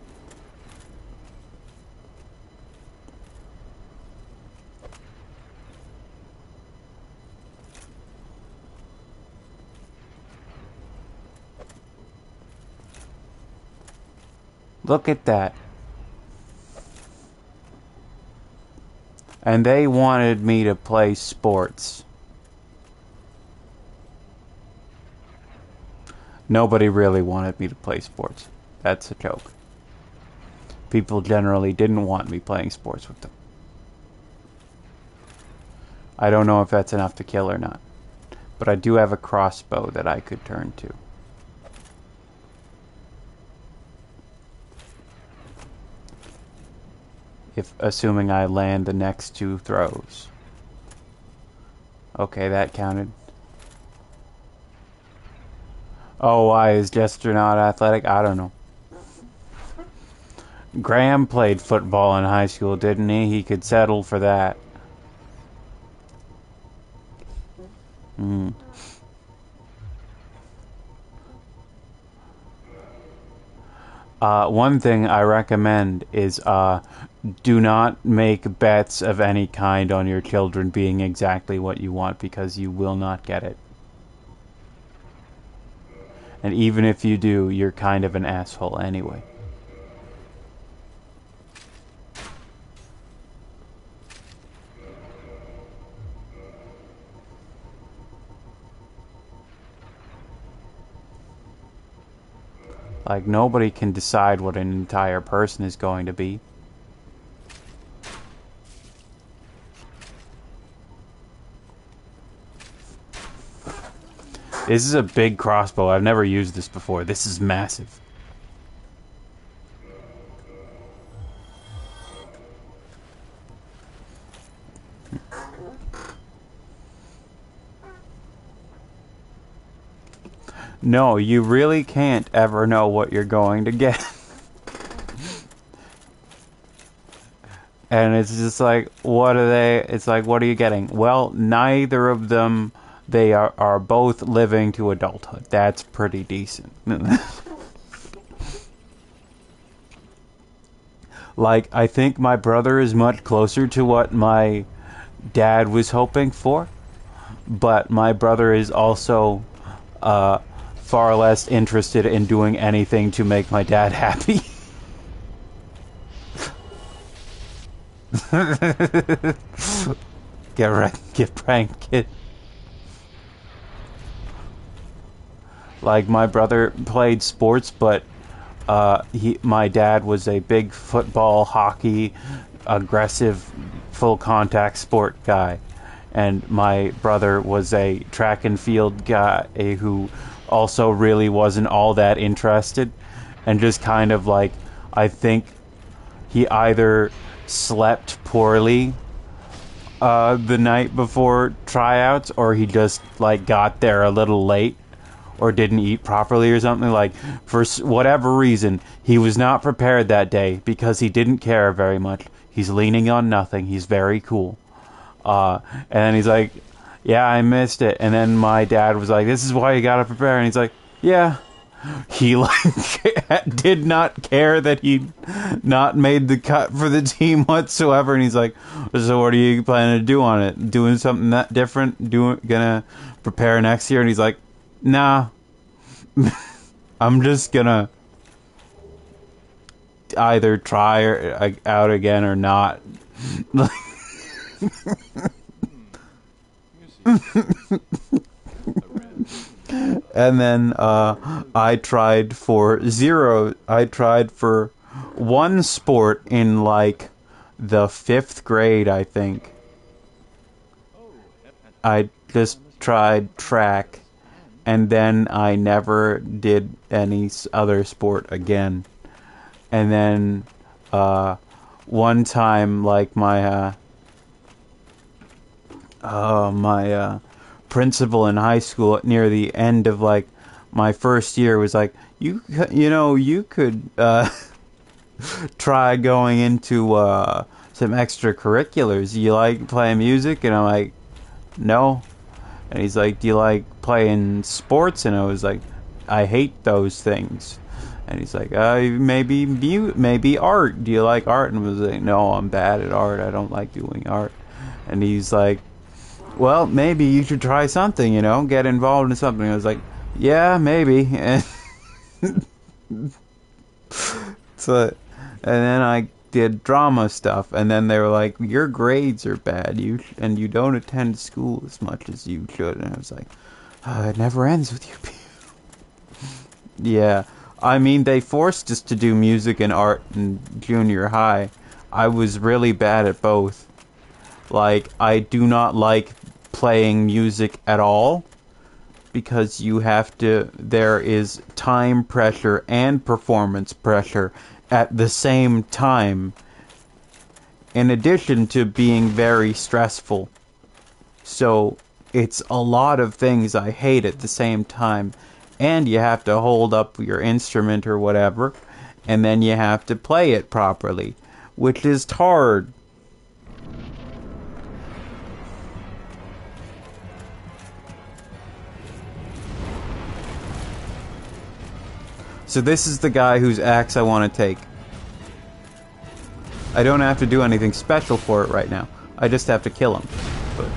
Look at that. And they wanted me to play sports. Nobody really wanted me to play sports. That's a joke. People generally didn't want me playing sports with them. I don't know if that's enough to kill or not. But I do have a crossbow that I could turn to. Assuming I land the next 2 throws. Okay, that counted. Oh, why is Jester not athletic? I don't know. Graham played football in high school, didn't he? He could settle for that. One thing I recommend is do not make bets of any kind on your children being exactly what you want, because you will not get it. And even if you do, you're kind of an asshole anyway. Like, nobody can decide what an entire person is going to be. This is a big crossbow. I've never used this before. This is massive. No, you really can't ever know what you're going to get. And it's just like, what are they? It's like, what are you getting? Well, neither of them. They are both living to adulthood. That's pretty decent. Like, I think my brother is much closer to what my dad was hoping for. But my brother is also far less interested in doing anything to make my dad happy. Get pranked, kid. Like, my brother played sports, but my dad was a big football, hockey, aggressive, full contact sport guy. And my brother was a track and field guy who also really wasn't all that interested. And just kind of like, I think he either slept poorly the night before tryouts, or he just like got there a little late, or didn't eat properly or something. Like, for whatever reason, he was not prepared that day because he didn't care very much. He's leaning on nothing. He's very cool. And then he's like, yeah, I missed it. And then my dad was like, this is why you gotta prepare. And he's like, yeah. He like did not care that he'd not made the cut for the team whatsoever. And he's like, so what are you planning to do on it? Doing something that different? Gonna prepare next year? And he's like, nah. I'm just gonna either try out again or not. And then I tried for one sport in like the 5th grade, I think. I just tried track, and then I never did any other sport again. And then one time, like my principal in high school near the end of like my first year was like, you could try going into some extracurriculars. You like playing music? And I'm like, no. And he's like, do you like playing sports? And I was like, I hate those things. And he's like, maybe art. Do you like art? And I was like, no, I'm bad at art. I don't like doing art. And he's like, well, maybe you should try something, you know, get involved in something. I was like, yeah, maybe. And so, and then I did drama stuff, and then they were like, your grades are bad, and you don't attend school as much as you should. And I was like, oh, it never ends with you people. Yeah, I mean, they forced us to do music and art in junior high. I was really bad at both. Like, I do not like playing music at all, because there is time pressure and performance pressure at the same time, in addition to being very stressful. So it's a lot of things I hate at the same time, and you have to hold up your instrument or whatever, and then you have to play it properly, which is hard. So this is the guy whose axe I want to take. I don't have to do anything special for it right now. I just have to kill him. But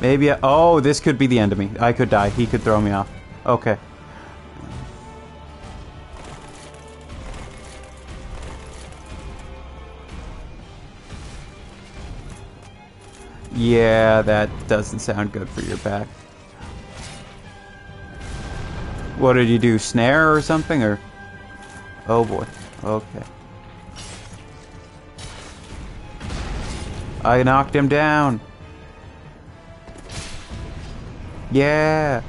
maybe oh, this could be the end of me. I could die. He could throw me off. Okay. Yeah, that doesn't sound good for your back. What did you do? Snare or something? Or oh boy. Okay. I knocked him down. Yeah.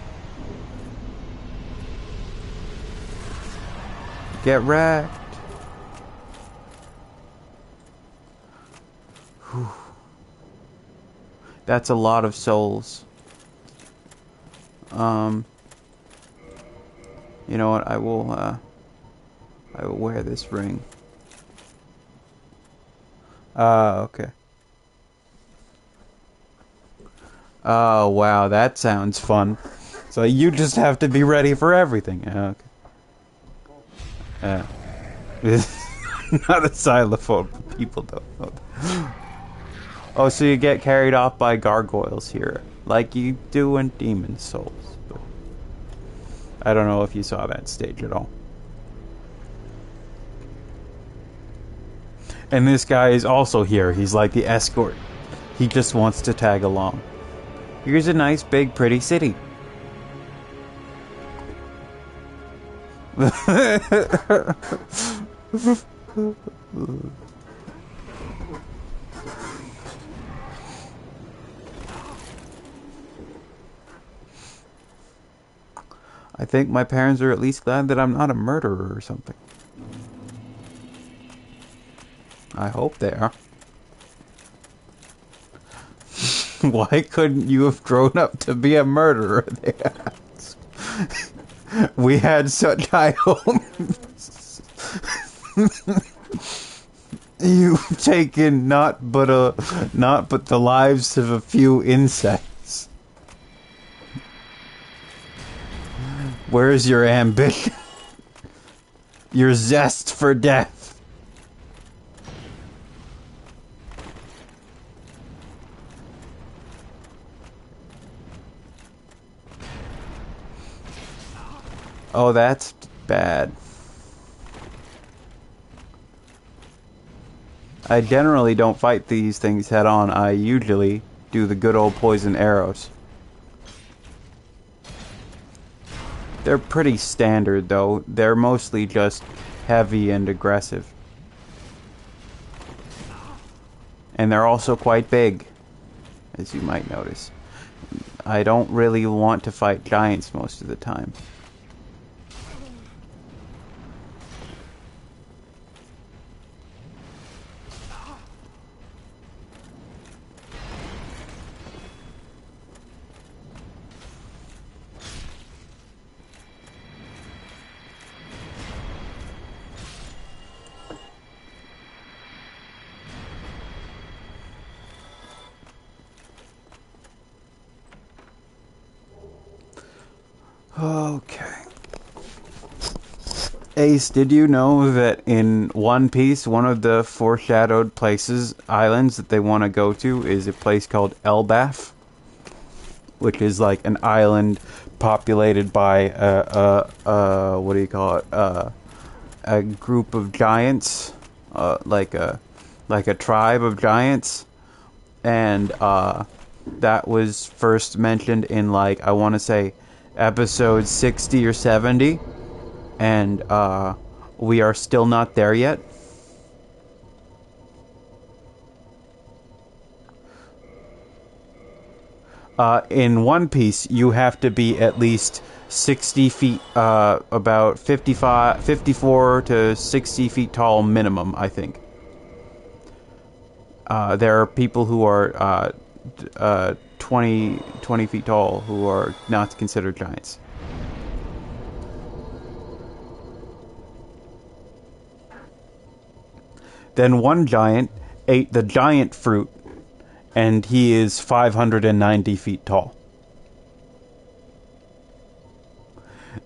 Get wrecked. Whew. That's a lot of souls. You know what? I will wear this ring. Okay. Oh, wow, that sounds fun. So you just have to be ready for everything. Okay. Not a xylophone, but people don't know that. Oh, so you get carried off by gargoyles here, like you do in Demon Souls. But I don't know if you saw that stage at all. And this guy is also here. He's like the escort. He just wants to tag along. Here's a nice, big, pretty city. I think my parents are at least glad that I'm not a murderer or something. I hope they are. Why couldn't you have grown up to be a murderer? They asked. We had such high hopes. You've taken not but the lives of a few insects. Where's your ambition? Your zest for death? Oh, that's bad. I generally don't fight these things head on. I usually do the good old poison arrows. They're pretty standard, though. They're mostly just heavy and aggressive. And they're also quite big, as you might notice. I don't really want to fight giants most of the time. Okay. Ace, did you know that in One Piece, one of the foreshadowed islands that they want to go to is a place called Elbaf, which is like an island populated by what do you call it? A group of giants, like a tribe of giants, and that was first mentioned in, like, I want to say episode 60 or 70, and we are still not there yet. In One Piece, you have to be at least 60 feet, about 54 to 60 feet tall minimum, I think. There are people who are 20 feet tall who are not considered giants. Then one giant ate the giant fruit, and he is 590 feet tall.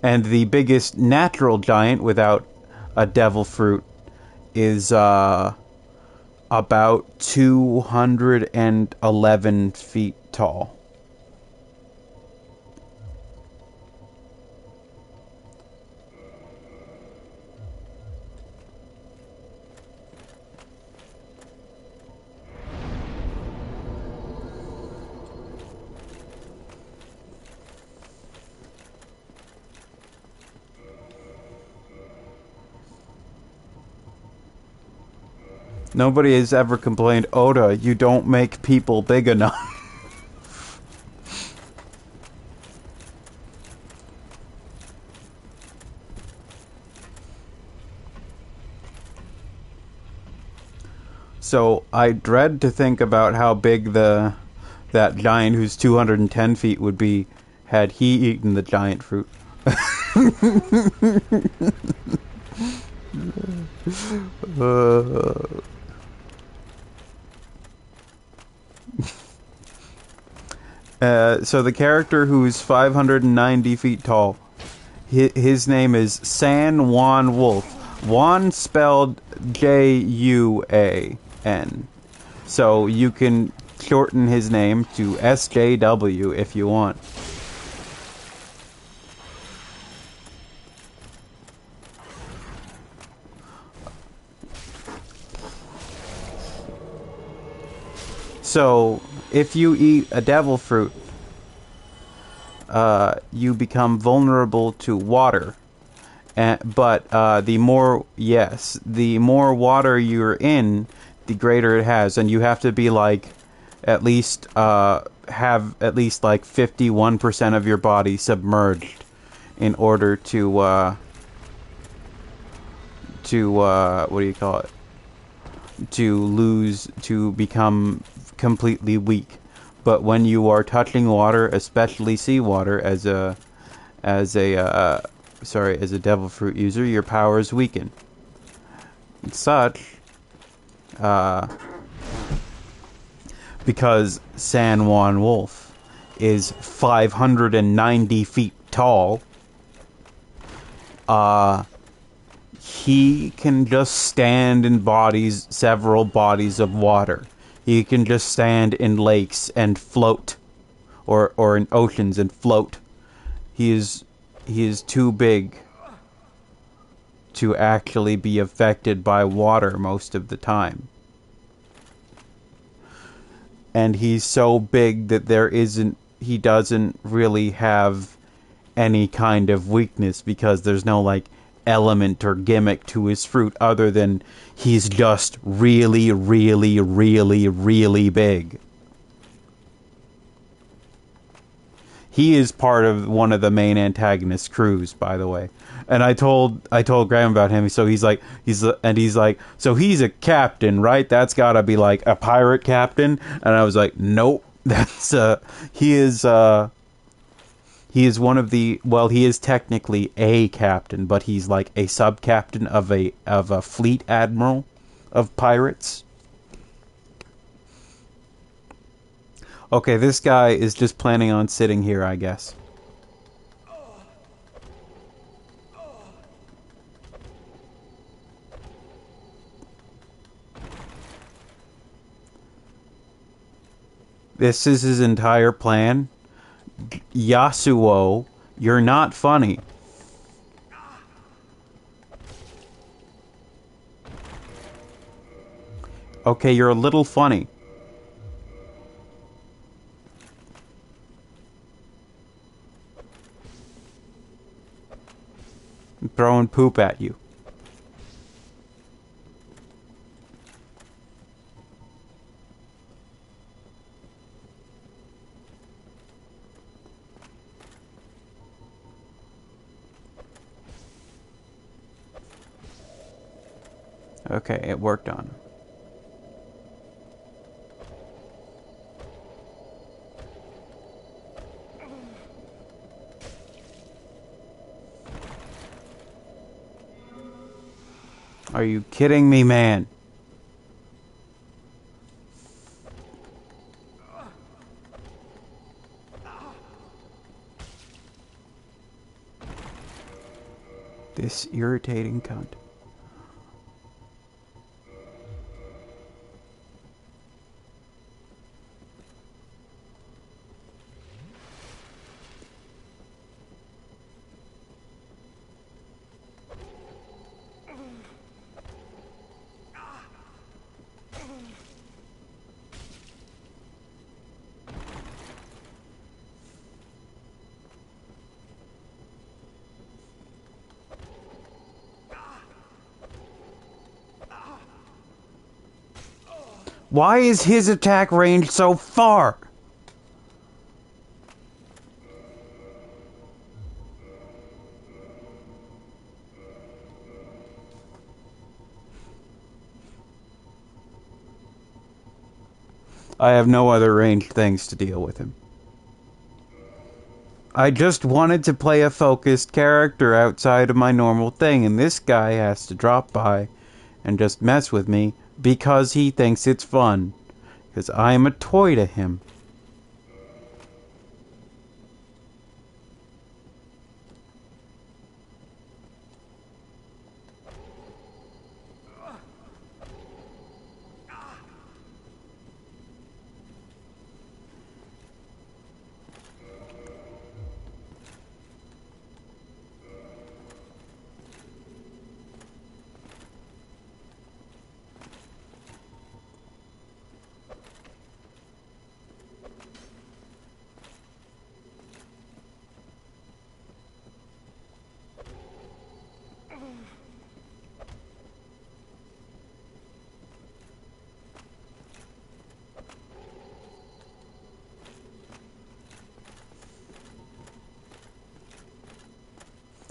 And the biggest natural giant without a devil fruit is about 211 feet tall. Nobody has ever complained, Oda, you don't make people big enough. So I dread to think about how big that giant who's 210 feet would be had he eaten the giant fruit. So the character who's 590 feet tall, his name is San Juan Wolf. Juan spelled Juan. So you can shorten his name to SJW if you want. So, if you eat a devil fruit, you become vulnerable to water. But the more water you're in, the greater it has, and you have to be like at least have at least like 51% of your body submerged in order to what do you call it? To become completely weak. But when you are touching water, especially seawater, as a devil fruit user, your powers weaken. And such, because San Juan Wolf is 590 feet tall, he can just stand in several bodies of water. He can just stand in lakes and float, or in oceans and float. He is too big to actually be affected by water most of the time. And he's so big that he doesn't really have any kind of weakness, because there's no like element or gimmick to his fruit other than he's just really, really, really, really big. He is part of one of the main antagonist crews, by the way. And I told Graham about him. So he's like, so he's a captain, right? That's gotta be like a pirate captain. And I was like, nope. That's he is one of the, well, he is technically a captain, but he's like a sub-captain of a fleet admiral of pirates. Okay, this guy is just planning on sitting here, I guess. This is his entire plan. Yasuo, you're not funny. Okay, you're a little funny. I'm throwing poop at you. Okay, it worked on him. Are you kidding me, man? This irritating cunt. Why is his attack range so far? I have no other ranged things to deal with him. I just wanted to play a focused character outside of my normal thing, and this guy has to drop by and just mess with me because he thinks it's fun. Because I'm a toy to him.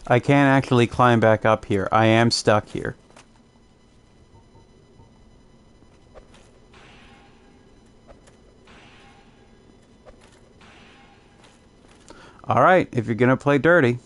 I can't actually climb back up here. I am stuck here. Alright, if you're gonna play dirty.